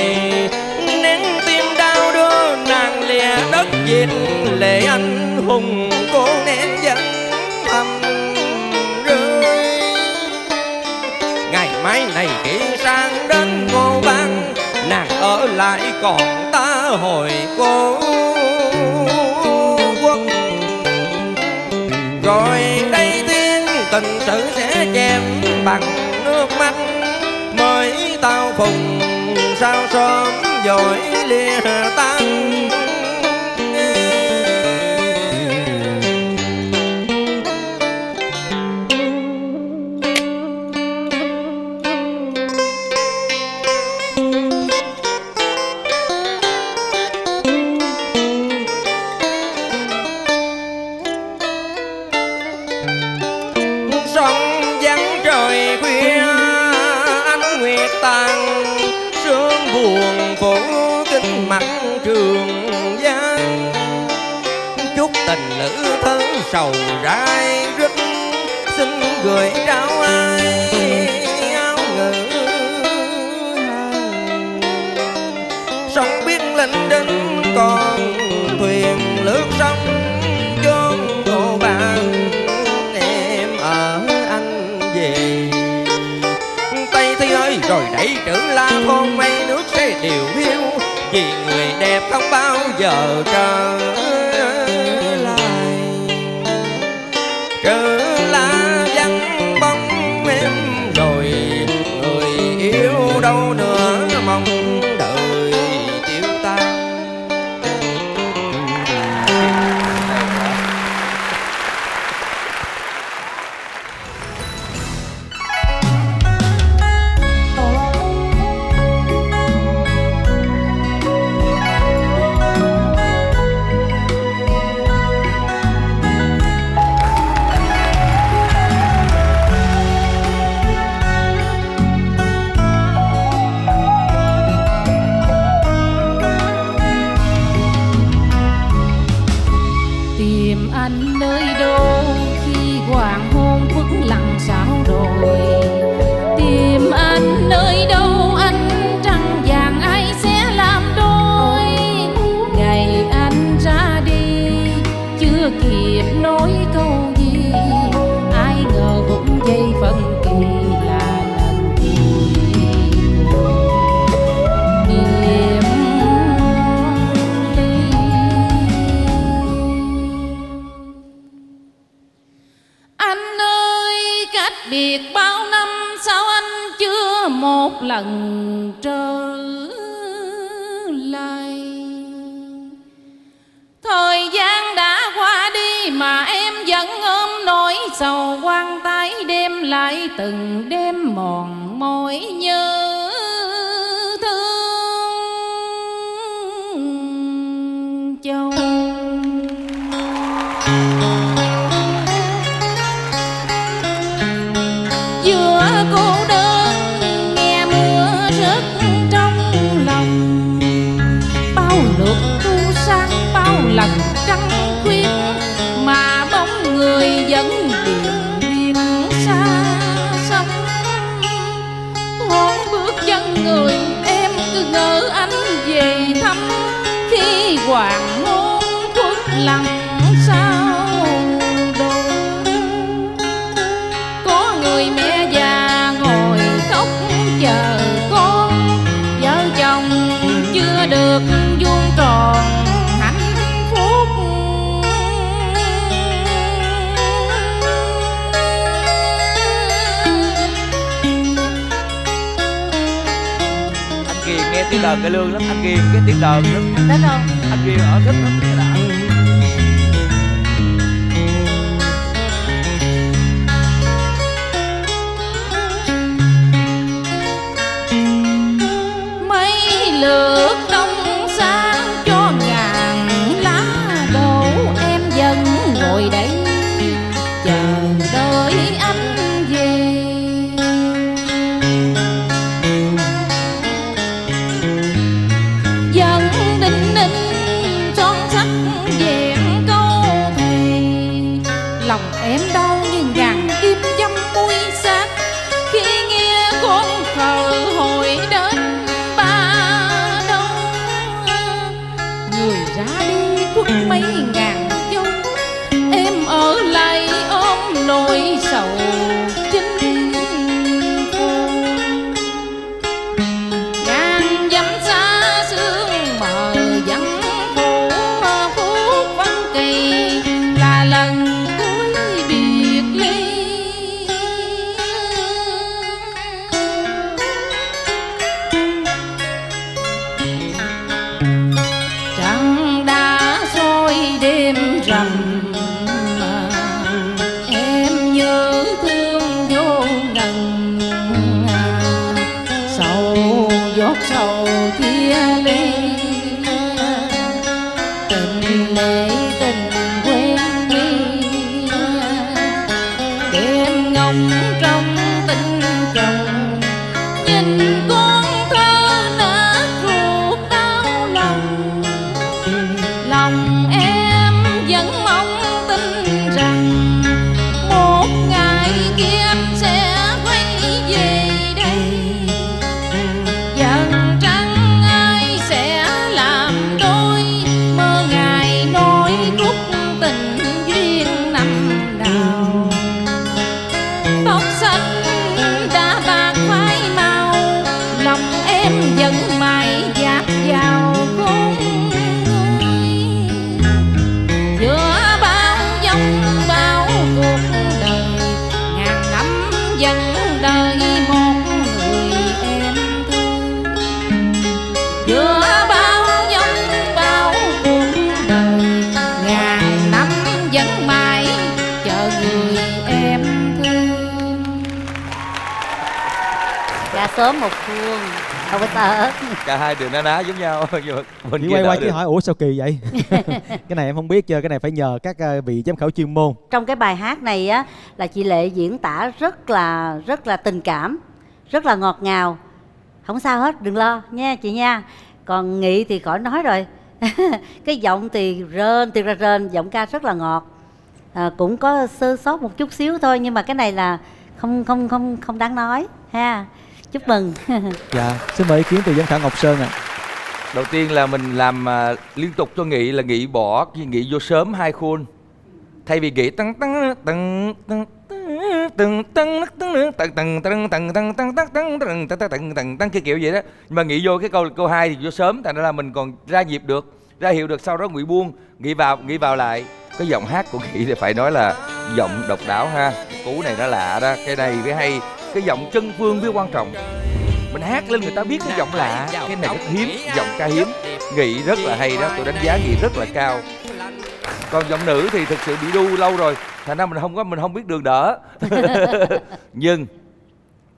nén tim đau đưa nàng lìa đất Việt. Lệ anh hùng cô nén vẫn thầm rơi. Ngày mai này khi sang đến Ngô Ban, nàng ở lại còn ta hồi cố quốc. Rồi đây thiên tình sự sẽ chém bằng nước mắt, mới tao phùng sao sớm dội lìa tan. Sông vắng trời khuya ánh nguyệt tàn, sương buồn phủ kính mặt Trường Giang. Chút tình nữ thân sầu rai rứt, xin gửi trao ai áo ngữ hàng. Sông biết linh đinh còn thuyền lướt sông chốn Ngô Ban, em ở anh về. Tây Thi ơi rồi đẩy Trừ La Thôn, mấy nước sẽ điều hiu, vì người đẹp không bao giờ trở lại. Trừ La vắng bóng em rồi, người yêu đâu nữa mong đợi tiêu tan. anh nơi đâu khi hoàng hôn khuất lặng sao rồi? Tìm anh nơi đâu, anh trăng vàng ai sẽ làm đôi? Ngày anh ra đi chưa kịp nói câu gì, ai ngờ cũng dây phân kỳ là lần cuối cùng niềm ly. Anh ơi, cách biệt bao năm sao anh chưa một lần trở lại? Thời gian đã qua đi mà em vẫn ôm nỗi sầu quan tái, đêm lại từng đêm mòn mỏi nhớ thương chồng. Giữa cô đơn nghe mưa rớt trong lòng, bao lượt thu sang bao lần trăng khuyết mà bóng người vẫn điện biên xa xăm. Thoáng bước chân người em cứ ngỡ anh về thăm, khi hoàng hôn khuất lặng sao đôi. Có người mẹ già ngồi khóc chờ con, vợ chồng chưa được vuông tròn hạnh phúc. Anh Kiền nghe tiếng đờn cải lương lắm, anh Kiền cái tiếng đờn lắm. Thích không? Anh Kiền ở thích lắm, nghe đã. Mấy lượt đông sáng cho ngàn lá đổ, em vẫn ngồi đây chờ đợi anh về. Vẫn đinh ninh son sắc vẹn câu thề, lòng em đau như ngàn kim châm muối xác khi nghe con khờ hồi đến ba đâu. Người ra đi khuất mấy ngàn châu, em ở lại ôm nỗi sầu chinh phục. Ngàn dặm xa sương mờ vắng phủ phút vắng kỳ, là lần cuối biệt ly. Trăng đã soi đêm rằm, em nhớ thương vô ngần. Sầu giọt sầu chia ly, tình lệ tình quen đi. Đêm ngóng trong tình chồng, nhìn con thơ nát ruột đau lòng. Lòng em vẫn mong tin rằng một ngày kia anh sẽ quay về đây. Dần trăng ai sẽ làm đôi, mơ ngày nối cúc tình duyên năm nào. Tóc xanh đã bạc phai màu, lòng em vẫn mãi dạt vào khôn nguôi. Giữa bao dòng bao cuộc đời, ngàn năm vẫn đợi một người em thương. Giữa bao dòng bao cuộc đời, ngàn năm vẫn mãi chờ người em thương. Dạ sớm một phương, không có tớ. Cả hai đều na ná giống nhau nhưng mà bên Chỉ kia quay qua đỡ chỉ được. hỏi ủa sao kỳ vậy? Cái này em không biết, cái này phải nhờ các vị giám khảo chuyên môn. Trong cái bài hát này á là chị Lệ diễn tả rất là tình cảm, rất là ngọt ngào. Không sao hết, đừng lo nha chị nha. Còn Nghị thì khỏi nói rồi. Cái giọng thì rên, giọng ca rất là ngọt. cũng có sơ sót một chút xíu thôi, nhưng mà cái này là không đáng nói ha. Chúc mừng. Dạ, xin mời ý kiến từ giám khảo Ngọc Sơn ạ. Đầu tiên là mình làm liên tục cho Nghị là Nghị bỏ Nghị vô sớm 2 khuôn. Thay vì Nghị tăng tăng tăng tăng tăng cái kiểu vậy đó, nhưng mà Nghị vô cái câu 2 thì vô sớm, thành ra là mình còn ra nhịp được, ra hiệu được. Sau đó Nghị buông, Nghị vào lại. Cái giọng hát của Nghị thì phải nói là giọng độc đáo ha. Cú này nó lạ đó, cái này mới hay. Cái giọng chân phương mới quan trọng. Mình hát lên người ta biết cái giọng lạ, cái này rất hiếm, giọng ca hiếm. Nghị rất là hay đó, tôi đánh giá Nghị rất là cao. Còn giọng nữ thì thực sự bị đu lâu rồi, thành ra mình không biết đường đỡ. Nhưng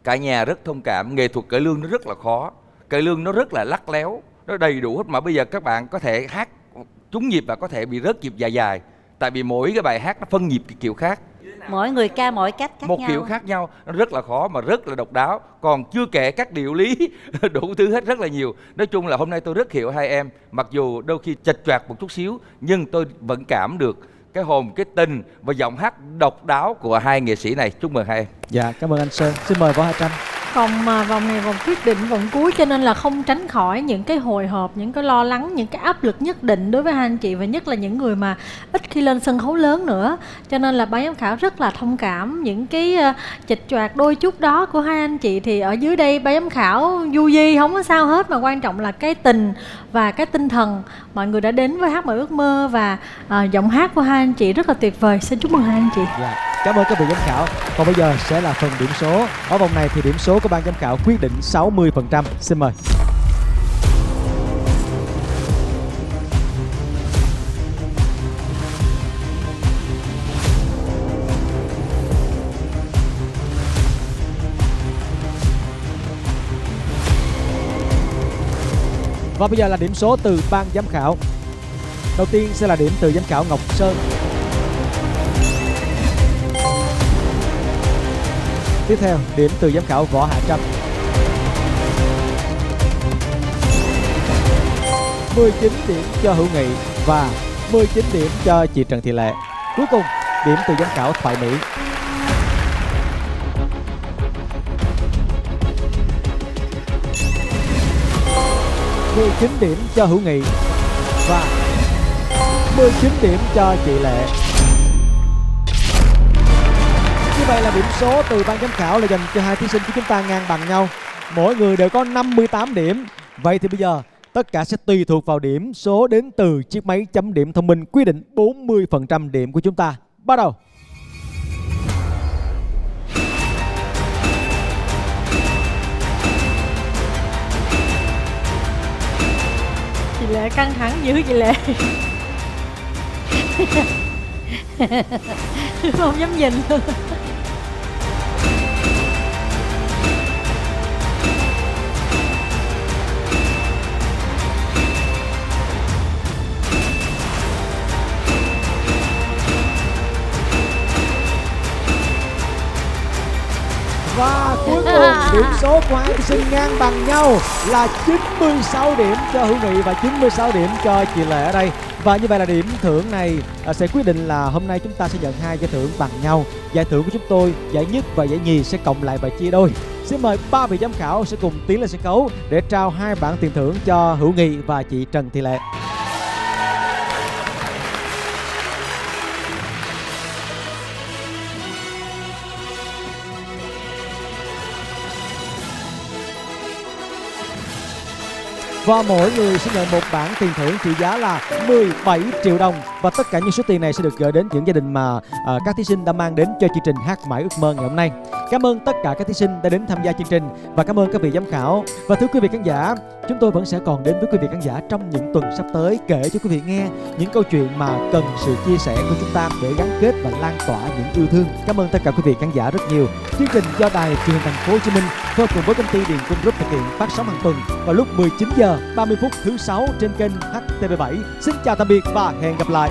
cả nhà rất thông cảm, nghệ thuật cải lương nó rất là khó, cải lương nó rất là lắt léo, nó đầy đủ hết. Mà bây giờ các bạn có thể hát trúng nhịp và có thể bị rớt nhịp dài dài, tại vì mỗi cái bài hát nó phân nhịp kiểu khác. Mỗi người ca mỗi cách khác một nhau. kiểu khác nhau, nó rất là khó mà rất là độc đáo. Còn chưa kể các điệu lý đủ thứ hết rất là nhiều. Nói chung là hôm nay tôi rất hiểu hai em, mặc dù đôi khi chệch choạc một chút xíu, nhưng tôi vẫn cảm được cái hồn, cái tình và giọng hát độc đáo của hai nghệ sĩ này. Chúc mừng hai em. Dạ, cảm ơn anh Sơn. Xin mời Võ Hà Trâm. Vòng này vòng quyết định, vòng cuối, cho nên là không tránh khỏi những cái hồi hộp, những cái lo lắng, những cái áp lực nhất định đối với hai anh chị, và nhất là những người mà ít khi lên sân khấu lớn nữa. Cho nên là ban giám khảo rất là thông cảm những cái chệch choạc đôi chút đó của hai anh chị. Thì ở dưới đây ban giám khảo du di không có sao hết, mà quan trọng là cái tình và cái tinh thần mọi người đã đến với Hát Mọi Ước Mơ, và giọng hát của hai anh chị rất là tuyệt vời. Xin chúc mừng hai anh chị. Dạ, cảm ơn các vị giám khảo. Còn bây giờ sẽ là phần điểm số. Ở vòng này thì điểm số của ban giám khảo quyết định 60%. Xin mời. Và bây giờ là điểm số từ ban giám khảo. Đầu tiên sẽ là điểm từ giám khảo Ngọc Sơn. Tiếp theo, điểm từ giám khảo Võ Hạ Trâm. 19 điểm cho Hữu Nghị và 19 điểm cho chị Trần Thị Lệ. Cuối cùng, điểm từ giám khảo Thoại Mỹ. $19 điểm cho Hữu Nghị và 19 điểm cho chị Lệ. Như vậy là điểm số từ ban giám khảo là dành cho hai thí sinh của chúng ta ngang bằng nhau. Mỗi người đều có 58 điểm. Vậy thì bây giờ tất cả sẽ tùy thuộc vào điểm số đến từ chiếc máy chấm điểm thông minh quyết định 40% điểm của chúng ta. Bắt đầu. Chị Lệ căng thẳng dữ chị Lệ. Không dám nhìn luôn. Và cuối cùng điểm số của hai thí sinh ngang bằng nhau là 96 điểm cho Hữu Nghị và 96 điểm cho chị Lệ ở đây. Và như vậy là điểm thưởng này sẽ quyết định là hôm nay chúng ta sẽ nhận hai giải thưởng bằng nhau. Giải thưởng của chúng tôi, giải nhất và giải nhì sẽ cộng lại và chia đôi. Xin mời ba vị giám khảo sẽ cùng tiến lên sân khấu để trao hai bảng tiền thưởng cho Hữu Nghị và chị Trần Thị Lệ. Và mỗi người sẽ nhận một bảng tiền thưởng trị giá là 17 triệu đồng. Và tất cả những số tiền này sẽ được gửi đến những gia đình mà các thí sinh đã mang đến cho chương trình Hát Mãi Ước Mơ ngày hôm nay. Cảm ơn tất cả các thí sinh đã đến tham gia chương trình và cảm ơn các vị giám khảo. Và thưa quý vị khán giả, chúng tôi vẫn sẽ còn đến với quý vị khán giả trong những tuần sắp tới, kể cho quý vị nghe những câu chuyện mà cần sự chia sẻ của chúng ta để gắn kết và lan tỏa những yêu thương. Cảm ơn tất cả quý vị khán giả rất nhiều. Chương trình do Đài Truyền hình Thành phố Hồ Chí Minh phối hợp cùng với công ty Điền Cung Group thực hiện, phát sóng hàng tuần vào lúc 19 giờ 30 phút thứ 6 trên kênh HTV7. Xin chào tạm biệt và hẹn gặp lại.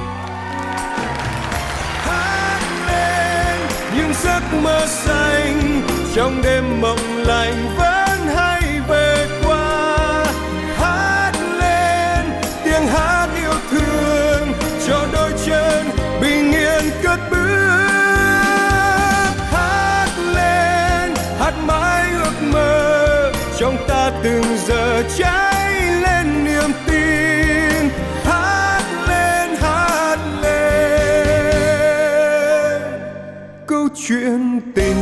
Những giấc mơ xanh trong đêm mộng lành vẫn hay về qua. Hát lên tiếng hát yêu thương cho đôi chân bình yên cất bước. từng giờ cháy lên niềm tin. Hát lên câu chuyện tình